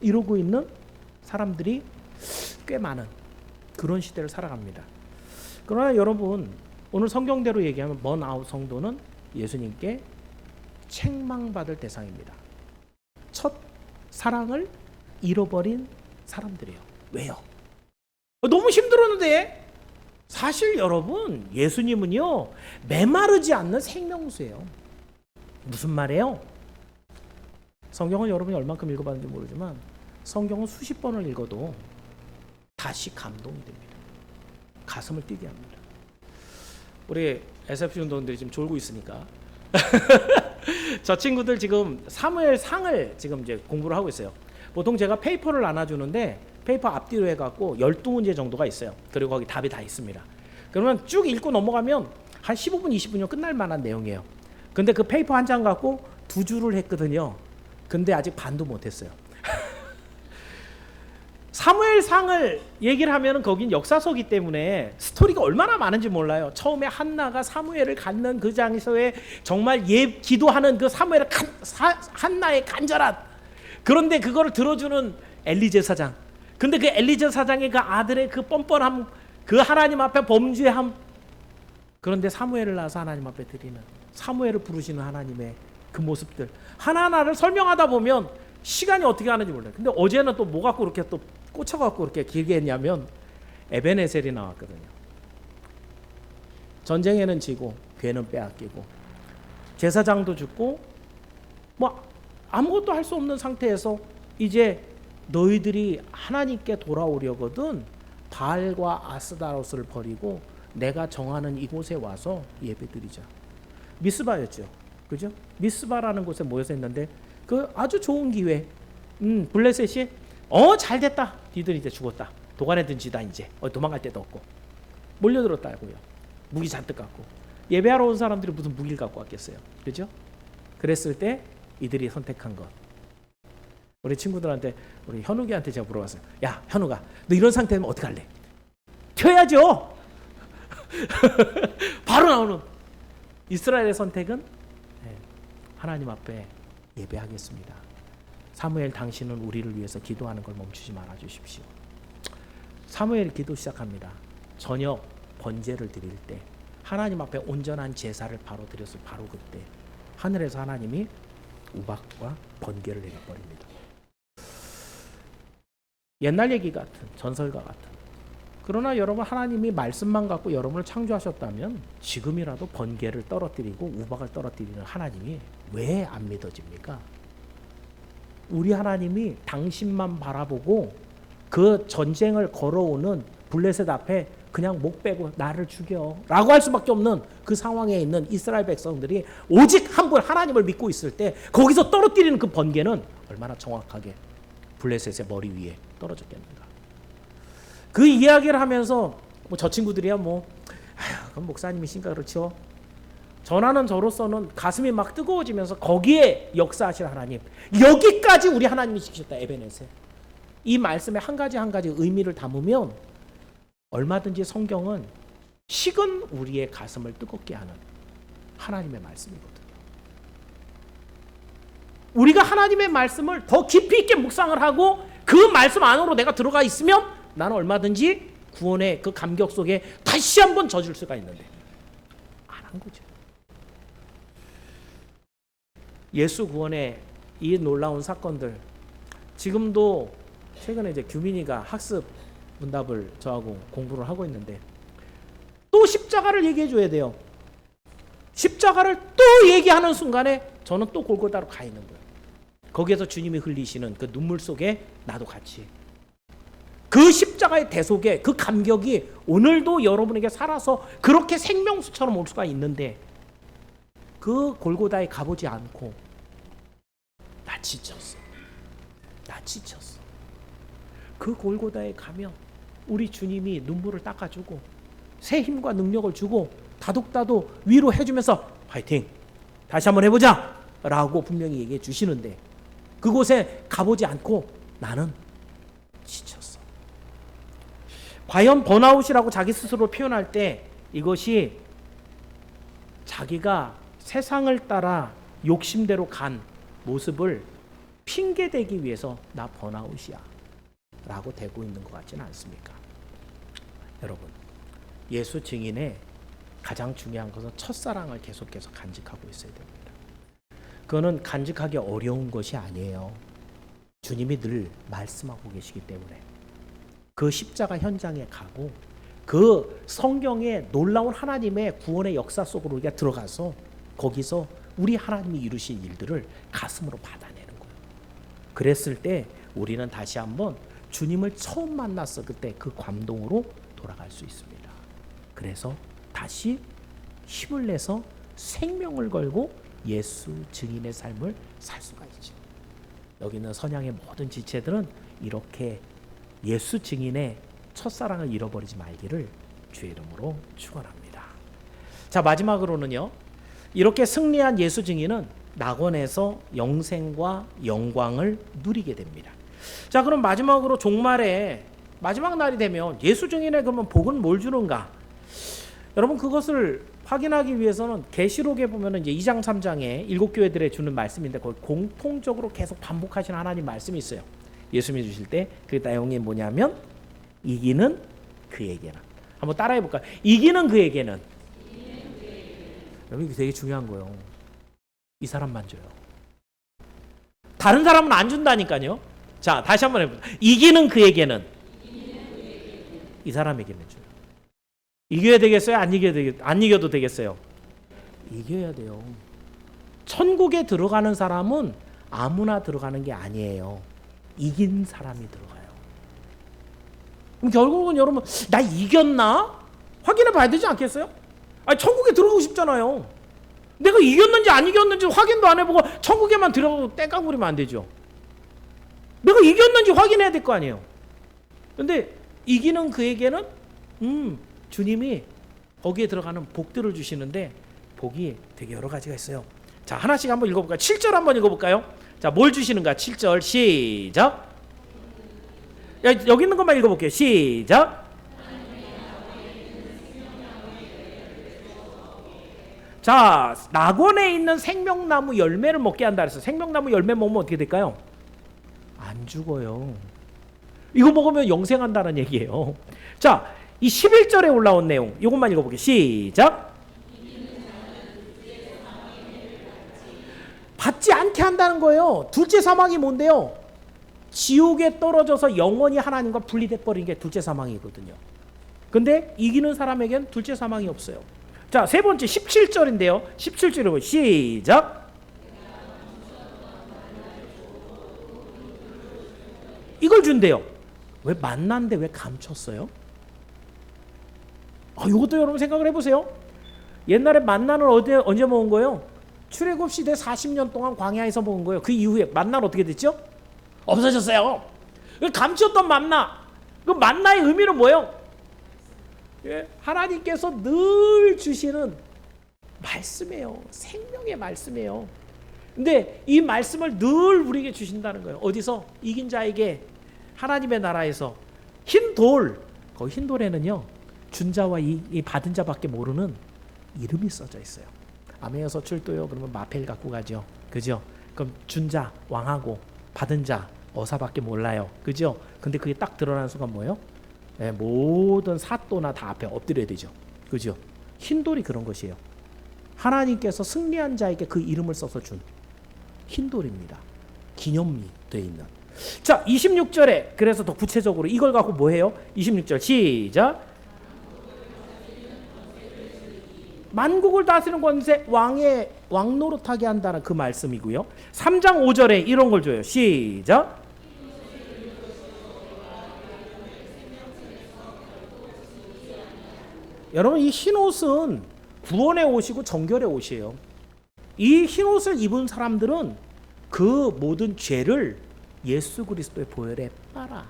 이러고 있는 사람들이 꽤 많은 그런 시대를 살아갑니다. 그러나 여러분 오늘 성경대로 얘기하면 번아웃 성도는 예수님께 책망받을 대상입니다. 첫 사랑을 잃어버린 사람들이에요. 왜요? 너무 힘들었는데 사실 여러분 예수님은요 메마르지 않는 생명수예요. 무슨 말이에요? 성경을 여러분이 얼만큼 읽어봤는지 모르지만 성경은 수십 번을 읽어도 다시 감동이 됩니다. 가슴을 뛰게 합니다. 우리 SF 운동들이 지금 졸고 있으니까 저 친구들 지금 사무엘상을 지금 이제 공부를 하고 있어요. 보통 제가 페이퍼를 나눠주는데 페이퍼 앞뒤로 해갖고 12문제 정도가 있어요. 그리고 거기 답이 다 있습니다. 그러면 쭉 읽고 넘어가면 한 15분 20분이면 끝날 만한 내용이에요. 근데 그 페이퍼 한 장 갖고 2주를 했거든요. 근데 아직 반도 못했어요. 사무엘상을 얘기를 하면 거긴 역사서기 때문에 스토리가 얼마나 많은지 몰라요. 처음에 한나가 사무엘을 갖는 그 장소에 정말 기도하는 그 사무엘의 한나의 간절한, 그런데 그거를 들어주는 엘리 제사장. 근데 그 엘리 제사장의 그 아들의 그 뻔뻔함, 그 하나님 앞에 범죄함. 그런데 사무엘을 낳아서 하나님 앞에 드리는, 사무엘을 부르시는 하나님의 그 모습들 하나하나를 설명하다 보면 시간이 어떻게 가는지 몰라요. 근데 어제는 또 뭐 갖고 이렇게 또 꽂혀갖고 이렇게 길게 했냐면 에베네셀이 나왔거든요. 전쟁에는 지고 괴는 빼앗기고 제사장도 죽고 뭐 아무것도 할 수 없는 상태에서 이제 너희들이 하나님께 돌아오려거든 바알과 아스다롯을 버리고 내가 정하는 이곳에 와서 예배드리자. 미스바였죠. 그죠? 미스바라는 곳에 모여서 했는데 그 아주 좋은 기회. 블레셋이 잘됐다. 니들 이제 죽었다. 도간에 든지다 이제. 도망갈 데도 없고. 몰려들었다고요. 무기 잔뜩 갖고. 예배하러 온 사람들이 무슨 무기를 갖고 왔겠어요. 그죠? 그랬을 때 이들이 선택한 것. 우리 친구들한테, 우리 현욱이한테 제가 물어봤어요. 야, 현욱아, 너 이런 상태면 어떡할래? 튀어야죠. 바로 나오는 이스라엘의 선택은 하나님 앞에 예배하겠습니다. 사무엘, 당신은 우리를 위해서 기도하는 걸 멈추지 말아 주십시오. 사무엘이 기도 시작합니다. 저녁 번제를 드릴 때 하나님 앞에 온전한 제사를 바로 드렸을 바로 그때 하늘에서 하나님이 우박과 번개를 내려버립니다. 옛날 얘기 같은, 전설과 같은. 그러나 여러분, 하나님이 말씀만 갖고 여러분을 창조하셨다면 지금이라도 번개를 떨어뜨리고 우박을 떨어뜨리는 하나님이 왜 안 믿어집니까? 우리 하나님이 당신만 바라보고 그 전쟁을 걸어오는 블레셋 앞에 그냥 목 빼고 나를 죽여 라고 할 수밖에 없는 그 상황에 있는 이스라엘 백성들이 오직 한 분 하나님을 믿고 있을 때 거기서 떨어뜨리는 그 번개는 얼마나 정확하게 블레셋의 머리 위에 떨어졌겠는가. 그 이야기를 하면서 저 친구들이야 그럼 목사님이신가 그렇죠. 전하는 저로서는 가슴이 막 뜨거워지면서 거기에 역사하실 하나님, 여기까지 우리 하나님이 시키셨다. 에베네셀. 이 말씀에 한 가지 한 가지 의미를 담으면 얼마든지 성경은 식은 우리의 가슴을 뜨겁게 하는 하나님의 말씀이거든요. 우리가 하나님의 말씀을 더 깊이 있게 묵상을 하고 그 말씀 안으로 내가 들어가 있으면 나는 얼마든지 구원의 그 감격 속에 다시 한번 젖을 수가 있는데 안 한 거죠. 예수 구원의 이 놀라운 사건들, 지금도 최근에 이제 규민이가 학습 문답을 저하고 공부를 하고 있는데 또 십자가를 얘기해 줘야 돼요. 십자가를 또 얘기하는 순간에 저는 또 골고다로 가 있는 거예요. 거기에서 주님이 흘리시는 그 눈물 속에 나도 같이 그 십자가의 대속에 그 감격이 오늘도 여러분에게 살아서 그렇게 생명수처럼 올 수가 있는데 그 골고다에 가보지 않고 나 지쳤어. 나 지쳤어. 그 골고다에 가면 우리 주님이 눈물을 닦아주고 새 힘과 능력을 주고 다독다독 위로해주면서 화이팅! 다시 한번 해보자! 라고 분명히 얘기해 주시는데 그곳에 가보지 않고 나는 지쳤어. 과연 번아웃이라고 자기 스스로 표현할 때 이것이 자기가 세상을 따라 욕심대로 간 모습을 핑계대기 위해서 나 번아웃이야 라고 대고 있는 것 같지는 않습니까? 여러분, 예수 증인의 가장 중요한 것은 첫사랑을 계속해서 간직하고 있어야 됩니다. 그거는 간직하기 어려운 것이 아니에요. 주님이 늘 말씀하고 계시기 때문에 그 십자가 현장에 가고 그 성경의 놀라운 하나님의 구원의 역사 속으로 우리가 들어가서 거기서 우리 하나님이 이루신 일들을 가슴으로 받아내는 거예요. 그랬을 때 우리는 다시 한번 주님을 처음 만났을 그때 그 감동으로 돌아갈 수 있습니다. 그래서 다시 힘을 내서 생명을 걸고 예수 증인의 삶을 살 수가 있죠. 여기 있는 선양의 모든 지체들은 이렇게 예수 증인의 첫사랑을 잃어버리지 말기를 주의 이름으로 축원합니다. 자, 마지막으로는요. 이렇게 승리한 예수 증인은 낙원에서 영생과 영광을 누리게 됩니다. 자, 그럼 마지막으로 종말에 마지막 날이 되면 예수 증인의 그러면 복은 뭘 주는가? 여러분 그것을 확인하기 위해서는 계시록에 보면은 이제 2장 3장에 7교회들에 주는 말씀인데 거기 공통적으로 계속 반복하시는 하나님 말씀이 있어요. 예수님이 주실 때 그 내용이 뭐냐면 이기는 그에게는, 한번 따라해 볼까요? 이기는 그에게는. 여러분 이게 되게 중요한 거예요. 이 사람만 줘요. 다른 사람은 안 준다니까요. 자, 다시 한번 해보자. 이기는 그에게는. 이 사람에게는 줘요. 이겨야 되겠어요? 안 이겨도 되겠어요? 이겨야 돼요. 천국에 들어가는 사람은 아무나 들어가는 게 아니에요. 이긴 사람이 들어가요. 그럼 결국은 여러분 나 이겼나? 확인해 봐야 되지 않겠어요? 아니, 천국에 들어가고 싶잖아요. 내가 이겼는지 안 이겼는지 확인도 안 해보고 천국에만 들어가고 땡깡 부리면 안 되죠. 내가 이겼는지 확인해야 될 거 아니에요. 근데 이기는 그에게는 주님이 거기에 들어가는 복들을 주시는데 복이 되게 여러 가지가 있어요. 자, 하나씩 한번 읽어볼까요? 7절 한번 읽어볼까요? 자, 뭘 주시는가? 7절 시작. 여기 있는 것만 읽어볼게요. 시작. 자, 낙원에 있는 생명나무 열매를 먹게 한다 그랬어요. 생명나무 열매 먹으면 어떻게 될까요? 안 죽어요. 이거 먹으면 영생한다는 얘기예요. 자, 이 11절에 올라온 내용 이것만 읽어볼게요. 시작. 받지 않게 한다는 거예요. 둘째 사망이 뭔데요? 지옥에 떨어져서 영원히 하나님과 분리돼 버리는 게 둘째 사망이거든요. 근데 이기는 사람에겐 둘째 사망이 없어요. 자, 세 번째 17절인데요. 17절에 시작. 이걸 준대요. 왜 만난데 왜 감췄어요? 이것도 여러분 생각을 해보세요. 옛날에 만나는 언제 먹은 거예요? 출애굽 시대 40년 동안 광야에서 먹은 거예요. 그 이후에 만나는 어떻게 됐죠? 없어졌어요. 감췄던 만나. 그 만나의 의미는 뭐예요? 하나님께서 늘 주시는 말씀이에요. 생명의 말씀이에요. 근데 이 말씀을 늘 우리에게 주신다는 거예요. 어디서? 이긴 자에게 하나님의 나라에서 흰 돌, 거기 흰 돌에는요 준 자와 이 받은 자밖에 모르는 이름이 써져 있어요. 아메어서 출도요 그러면 마펠 갖고 가죠. 그죠? 그럼 준 자 왕하고 받은 자 어사밖에 몰라요. 그죠? 근데 그게 딱 드러나는 순간 뭐예요? 네, 모든 사또나 다 앞에 엎드려야 되죠. 그죠? 흰 돌이 그런 것이에요. 하나님께서 승리한 자에게 그 이름을 써서 준 흰 돌입니다. 기념이 되어 있는. 자, 26절에 그래서 더 구체적으로 이걸 갖고 뭐 해요? 26절 시작. 만국을 다스리는 권세, 왕의 왕노릇하게 한다는 그 말씀이고요. 3장 5절에 이런 걸 줘요. 시작. 여러분 이 흰옷은 구원의 옷이고 정결의 옷이에요. 이 흰옷을 입은 사람들은 그 모든 죄를 예수 그리스도의 보혈에 빨아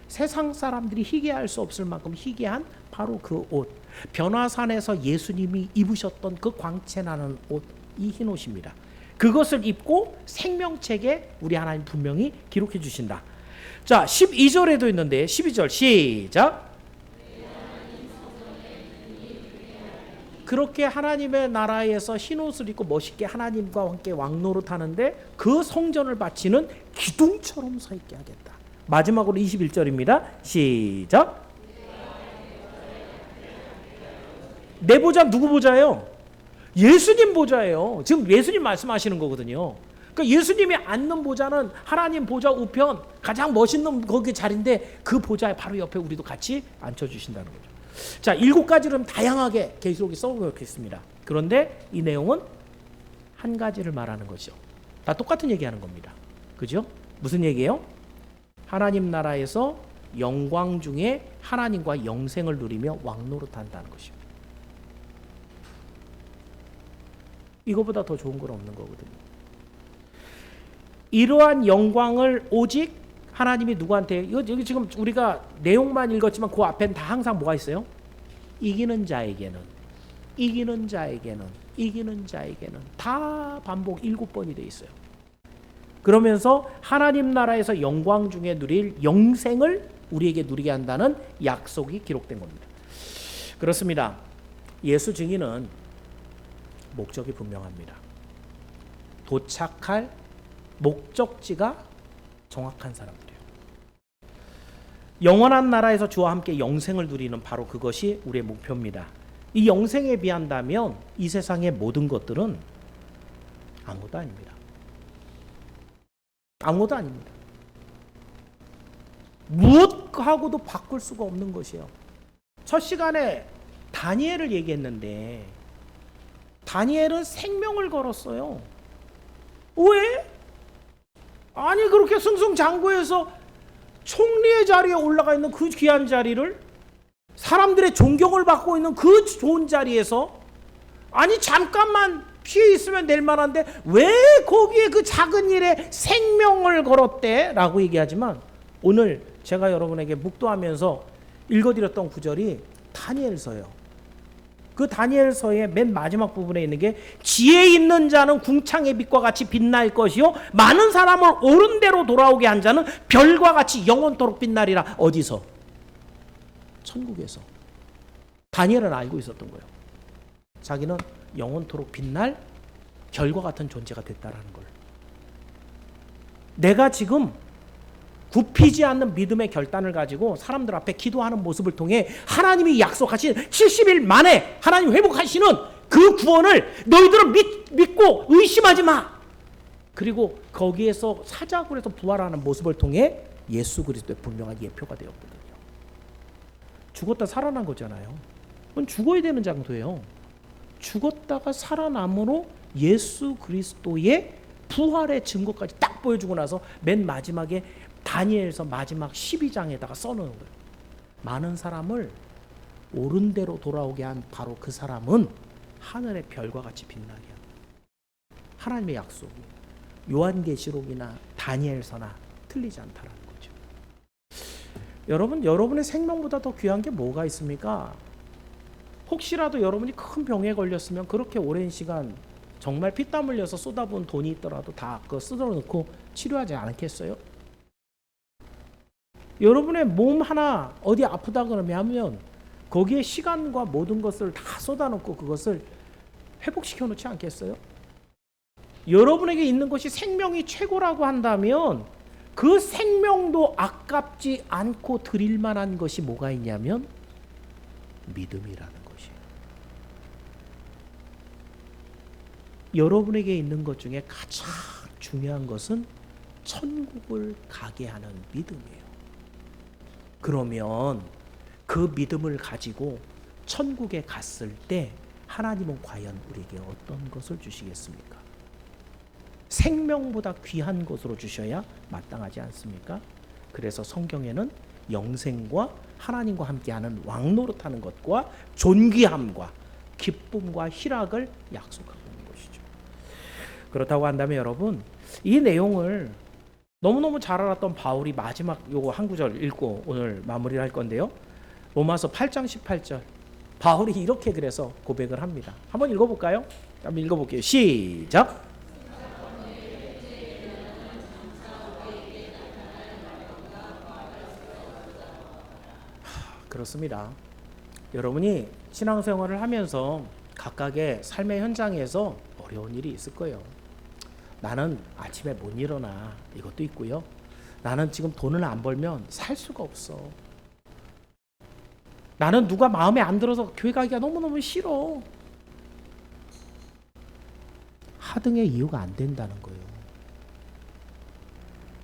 세상 사람들이 희귀할 수 없을 만큼 희귀한 바로 그 옷, 변화산에서 예수님이 입으셨던 그 광채나는 옷, 이 흰옷입니다. 그것을 입고 생명책에 우리 하나님 분명히 기록해 주신다. 자, 12절에도 있는데 12절 시작. 그렇게 하나님의 나라에서 흰옷을 입고 멋있게 하나님과 함께 왕노릇하는데 그 성전을 바치는 기둥처럼 서 있게 하겠다. 마지막으로 21절입니다. 시작. 내 보좌 누구 보좌예요? 예수님 보좌예요. 지금 예수님 말씀하시는 거거든요. 그러니까 예수님이 앉는 보좌는 하나님 보좌 우편 가장 멋있는 거기 자리인데 그 보좌에 바로 옆에 우리도 같이 앉혀주신다는 거죠. 자, 7가지를 다양하게 계시록이 써놓겠습니다. 그런데 이 내용은 한 가지를 말하는 거죠. 다 똑같은 얘기하는 겁니다. 그죠? 무슨 얘기예요? 하나님 나라에서 영광 중에 하나님과 영생을 누리며 왕노릇한다는 것입니다. 이거보다 더 좋은 건 없는 거거든요. 이러한 영광을 오직 하나님이 누구한테, 여기 지금 우리가 내용만 읽었지만 그 앞엔 다 항상 뭐가 있어요? 이기는 자에게는, 이기는 자에게는, 이기는 자에게는 다 반복 7번이 돼 있어요. 그러면서 하나님 나라에서 영광 중에 누릴 영생을 우리에게 누리게 한다는 약속이 기록된 겁니다. 그렇습니다. 예수 증인은 목적이 분명합니다. 도착할 목적지가 정확한 사람들이에요. 영원한 나라에서 주와 함께 영생을 누리는 바로 그것이 우리의 목표입니다. 이 영생에 비한다면 이 세상의 모든 것들은 아무것도 아닙니다. 아무것도 아닙니다. 무엇하고도 바꿀 수가 없는 것이에요. 첫 시간에 다니엘을 얘기했는데 다니엘은 생명을 걸었어요. 왜? 아니 그렇게 승승장구해서 총리의 자리에 올라가 있는 그 귀한 자리를, 사람들의 존경을 받고 있는 그 좋은 자리에서 아니 잠깐만 피해 있으면 될 만한데 왜 거기에 그 작은 일에 생명을 걸었대? 라고 얘기하지만 오늘 제가 여러분에게 묵도하면서 읽어드렸던 구절이 다니엘서예요. 그 다니엘서의 맨 마지막 부분에 있는 게 지혜 있는 자는 궁창의 빛과 같이 빛날 것이요 많은 사람을 옳은 대로 돌아오게 한 자는 별과 같이 영원토록 빛나리라. 어디서? 천국에서. 다니엘은 알고 있었던 거예요. 자기는 영원토록 빛날 별과 같은 존재가 됐다라는 걸. 내가 지금 굽히지 않는 믿음의 결단을 가지고 사람들 앞에 기도하는 모습을 통해 하나님이 약속하신 70일 만에 하나님 회복하시는 그 구원을 너희들은 믿고 의심하지 마. 그리고 거기에서 사자굴에서 부활하는 모습을 통해 예수 그리스도의 분명한 예표가 되었거든요. 죽었다 살아난 거잖아요. 그건 죽어야 되는 장소예요. 죽었다가 살아남으로 예수 그리스도의 부활의 증거까지 딱 보여주고 나서 맨 마지막에 다니엘서 마지막 12장에다가 써놓은 거예요. 많은 사람을 옳은 대로 돌아오게 한 바로 그 사람은 하늘의 별과 같이 빛나게 합니다. 하나님의 약속이 요한계시록이나 다니엘서나 틀리지 않다라는 거죠. 여러분, 여러분의 생명보다 더 귀한 게 뭐가 있습니까? 혹시라도 여러분이 큰 병에 걸렸으면 그렇게 오랜 시간 정말 피땀 흘려서 쏟아부은 돈이 있더라도 다 그거 쓸어놓고 치료하지 않겠어요? 여러분의 몸 하나 어디 아프다 그러면 거기에 시간과 모든 것을 다 쏟아놓고 그것을 회복시켜 놓지 않겠어요? 여러분에게 있는 것이 생명이 최고라고 한다면 그 생명도 아깝지 않고 드릴 만한 것이 뭐가 있냐면 믿음이라는 것이에요. 여러분에게 있는 것 중에 가장 중요한 것은 천국을 가게 하는 믿음이에요. 그러면 그 믿음을 가지고 천국에 갔을 때 하나님은 과연 우리에게 어떤 것을 주시겠습니까? 생명보다 귀한 것으로 주셔야 마땅하지 않습니까? 그래서 성경에는 영생과 하나님과 함께하는 왕노릇하는 것과 존귀함과 기쁨과 희락을 약속하고 있는 것이죠. 그렇다고 한다면 여러분, 이 내용을 너무너무 잘 알았던 바울이 마지막 요거 한 구절 읽고 오늘 마무리를 할 건데요. 로마서 8장 18절. 바울이 이렇게 그래서 고백을 합니다. 한번 읽어볼까요? 한번 읽어볼게요. 시작. 그렇습니다. 여러분이 신앙생활을 하면서 각각의 삶의 현장에서 어려운 일이 있을 거예요. 나는 아침에 못 일어나, 이것도 있고요. 나는 지금 돈을 안 벌면 살 수가 없어. 나는 누가 마음에 안 들어서 교회 가기가 너무너무 싫어. 하등의 이유가 안 된다는 거예요.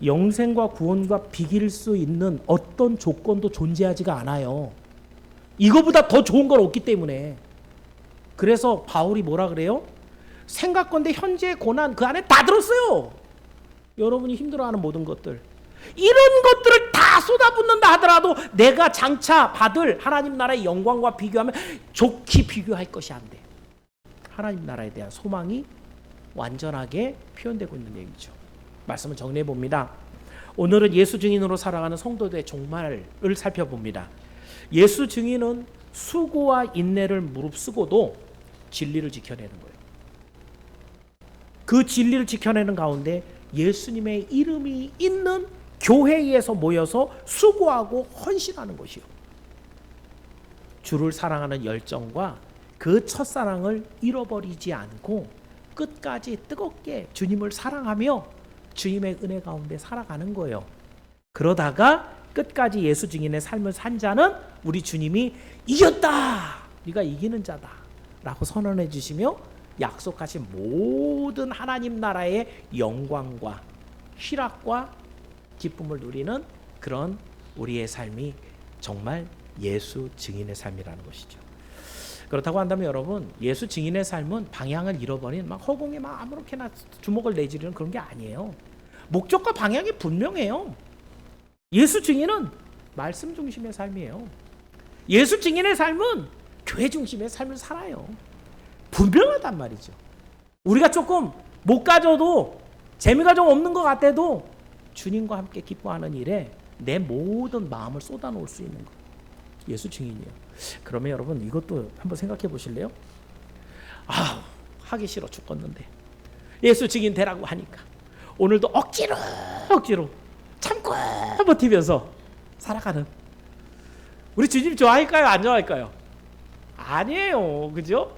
영생과 구원과 비길 수 있는 어떤 조건도 존재하지가 않아요. 이거보다 더 좋은 건 없기 때문에. 그래서 바울이 뭐라 그래요? 생각건대 현재의 고난 그 안에 다 들었어요. 여러분이 힘들어하는 모든 것들, 이런 것들을 다 쏟아붓는다 하더라도 내가 장차 받을 하나님 나라의 영광과 비교하면 좋게 비교할 것이 안 돼. 하나님 나라에 대한 소망이 완전하게 표현되고 있는 얘기죠. 말씀을 정리해 봅니다. 오늘은 예수 증인으로 살아가는 성도들의 종말을 살펴봅니다. 예수 증인은 수고와 인내를 무릅쓰고도 진리를 지켜내는 거예요. 그 진리를 지켜내는 가운데 예수님의 이름이 있는 교회에서 모여서 수고하고 헌신하는 것이요. 주를 사랑하는 열정과 그 첫사랑을 잃어버리지 않고 끝까지 뜨겁게 주님을 사랑하며 주님의 은혜 가운데 살아가는 거예요. 그러다가 끝까지 예수 증인의 삶을 산 자는 우리 주님이 이겼다, 네가 이기는 자다 라고 선언해 주시며 약속하신 모든 하나님 나라의 영광과 희락과 기쁨을 누리는 그런 우리의 삶이 정말 예수 증인의 삶이라는 것이죠. 그렇다고 한다면 여러분, 예수 증인의 삶은 방향을 잃어버린 막 허공에 막 아무렇게나 주먹을 내지르는 그런 게 아니에요. 목적과 방향이 분명해요. 예수 증인은 말씀 중심의 삶이에요. 예수 증인의 삶은 교회 중심의 삶을 살아요. 분명하단 말이죠. 우리가 조금 못 가져도 재미가 좀 없는 것 같아도 주님과 함께 기뻐하는 일에 내 모든 마음을 쏟아놓을 수 있는 것. 예수 증인이에요. 그러면 여러분 이것도 한번 생각해 보실래요? 하기 싫어 죽겠는데 예수 증인 되라고 하니까 오늘도 억지로 참고 버티면서 살아가는 우리 주님 좋아할까요? 안 좋아할까요? 아니에요. 그죠?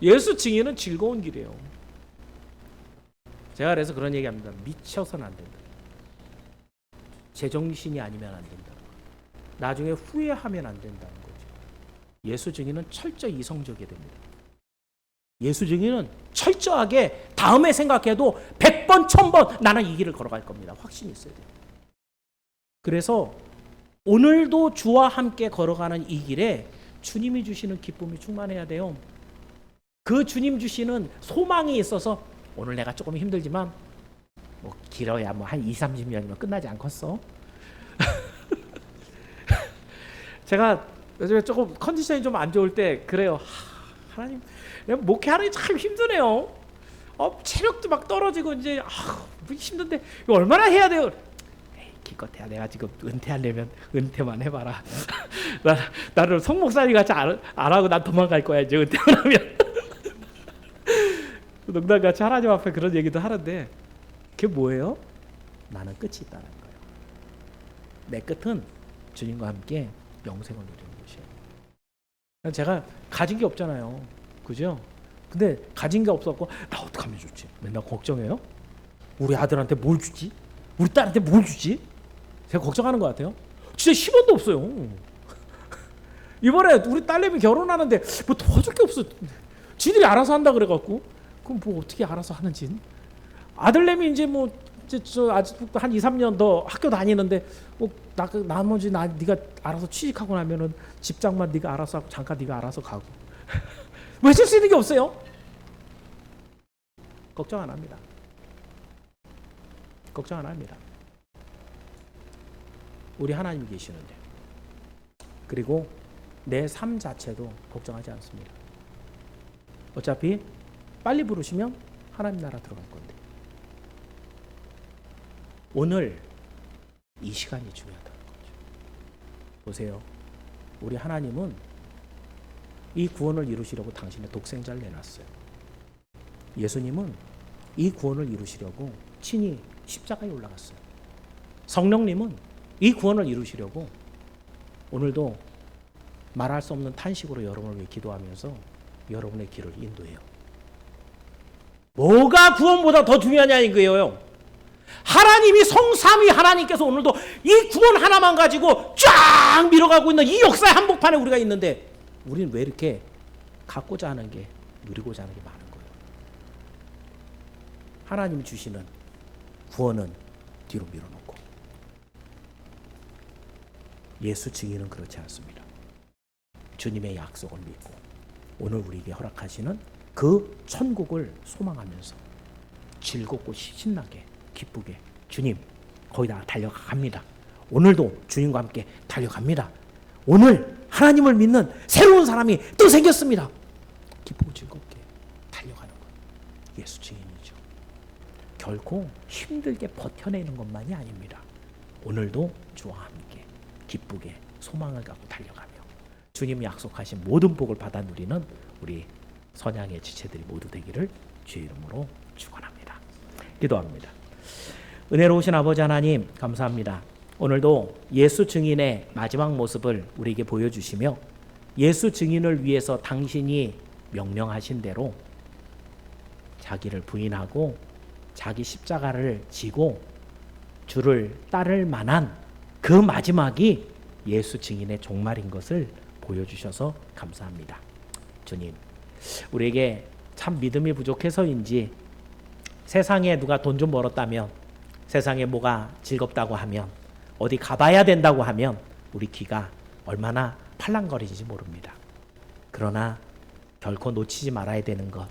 예수 증인은 즐거운 길이에요. 제가 그래서 그런 얘기합니다. 미쳐서는 안 된다. 제정신이 아니면 안 된다. 나중에 후회하면 안 된다는 거죠. 예수 증인은 철저히 이성적이어야 됩니다. 예수 증인은 철저하게 다음에 생각해도 100번, 1000번 나는 이 길을 걸어갈 겁니다. 확신이 있어야 돼요. 그래서 오늘도 주와 함께 걸어가는 이 길에 주님이 주시는 기쁨이 충만해야 돼요. 그 주님 주시는 소망이 있어서 오늘 내가 조금 힘들지만 뭐 길어야 뭐 한 20-30년이면 끝나지 않겠어? 제가 요즘에 조금 컨디션이 좀 안 좋을 때 그래요. 하나님, 내가 목회하는 게 참 힘드네요. 체력도 막 떨어지고 이제 힘든데 이거 얼마나 해야 돼요? 기껏해야 내가 지금 은퇴하려면 은퇴만 해봐라. 나를 송 목사님 같이 안 하고 난 도망갈 거야 이제 은퇴만 하면. 농담같이 하나님 앞에 그런 얘기도 하는데 그게 뭐예요? 나는 끝이 있다는 거예요. 내 끝은 주님과 함께 영생을 누리는 것이에요. 제가 가진 게 없잖아요. 그죠? 근데 가진 게 없었고 나 어떡하면 좋지? 맨날 걱정해요. 우리 아들한테 뭘 주지? 우리 딸한테 뭘 주지? 제가 걱정하는 것 같아요. 진짜 10원도 없어요. 이번에 우리 딸내미 결혼하는데 뭐 도와줄 게 없어. 지들이 알아서 한다 그래갖고 그럼 뭐 어떻게 알아서 하는지. 아들내미 이제 뭐 이제 저 아직도 한 2, 3년 더 학교 다니는데 뭐 나머지 네가 알아서 취직하고 나면은 집장만 네가 알아서 하고 잠깐 네가 알아서 가고. 뭐 해줄 수 있는 게 없어요. 걱정 안 합니다. 걱정 안 합니다. 우리 하나님이 계시는데. 그리고 내 삶 자체도 걱정하지 않습니다. 어차피 빨리 부르시면 하나님 나라 들어갈 건데. 오늘 이 시간이 중요하다는 거죠. 보세요. 우리 하나님은 이 구원을 이루시려고 당신의 독생자를 내놨어요. 예수님은 이 구원을 이루시려고 친히 십자가에 올라갔어요. 성령님은 이 구원을 이루시려고 오늘도 말할 수 없는 탄식으로 여러분을 위해 기도하면서 여러분의 길을 인도해요. 뭐가 구원보다 더 중요하냐는 거예요. 하나님이 성삼위 하나님께서 오늘도 이 구원 하나만 가지고 쫙 밀어가고 있는 이 역사의 한복판에 우리가 있는데 우리는 왜 이렇게 갖고자 하는 게 누리고자 하는 게 많은 거예요. 하나님이 주시는 구원은 뒤로 밀어놓고 예수 증인은 그렇지 않습니다. 주님의 약속을 믿고 오늘 우리에게 허락하시는 그 천국을 소망하면서 즐겁고 신나게 기쁘게 주님 거기다 달려갑니다. 오늘도 주님과 함께 달려갑니다. 오늘 하나님을 믿는 새로운 사람이 또 생겼습니다. 기쁘고 즐겁게 달려가는 것 예수 증인이죠. 결코 힘들게 버텨내는 것만이 아닙니다. 오늘도 주와 함께 기쁘게 소망을 갖고 달려가며 주님 약속하신 모든 복을 받아 누리는 우리 선양의 지체들이 모두 되기를 주의 이름으로 축원합니다. 기도합니다. 은혜로우신 아버지 하나님 감사합니다. 오늘도 예수 증인의 마지막 모습을 우리에게 보여주시며 예수 증인을 위해서 당신이 명령하신 대로 자기를 부인하고 자기 십자가를 지고 주를 따를 만한 그 마지막이 예수 증인의 종말인 것을 보여주셔서 감사합니다. 주님, 우리에게 참 믿음이 부족해서인지 세상에 누가 돈 좀 벌었다면, 세상에 뭐가 즐겁다고 하면, 어디 가봐야 된다고 하면 우리 귀가 얼마나 팔랑거리는지 모릅니다. 그러나 결코 놓치지 말아야 되는 것,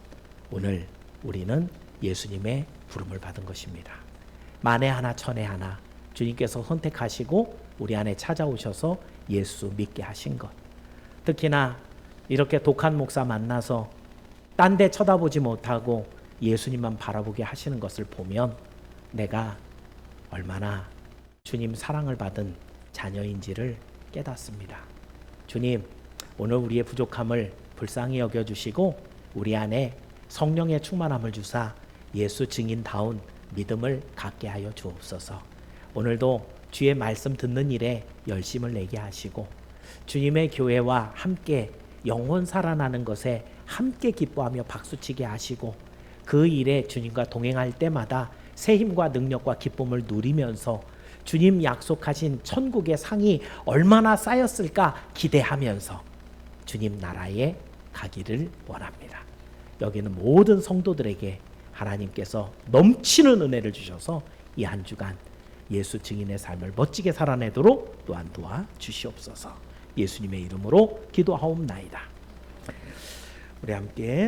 오늘 우리는 예수님의 부름을 받은 것입니다. 만에 하나 천에 하나 주님께서 선택하시고 우리 안에 찾아오셔서 예수 믿게 하신 것, 특히나 이렇게 독한 목사 만나서 딴 데 쳐다보지 못하고 예수님만 바라보게 하시는 것을 보면 내가 얼마나 주님 사랑을 받은 자녀인지를 깨닫습니다. 주님, 오늘 우리의 부족함을 불쌍히 여겨주시고 우리 안에 성령의 충만함을 주사 예수 증인다운 믿음을 갖게 하여 주옵소서. 오늘도 주의 말씀 듣는 일에 열심을 내게 하시고 주님의 교회와 함께 영혼 살아나는 것에 함께 기뻐하며 박수치게 하시고 그 일에 주님과 동행할 때마다 새 힘과 능력과 기쁨을 누리면서 주님 약속하신 천국의 상이 얼마나 쌓였을까 기대하면서 주님 나라에 가기를 원합니다. 여기는 모든 성도들에게 하나님께서 넘치는 은혜를 주셔서 이 한 주간 예수 증인의 삶을 멋지게 살아내도록 또한 도와 주시옵소서. 예수님의 이름으로 기도하옵나이다. 우리 함께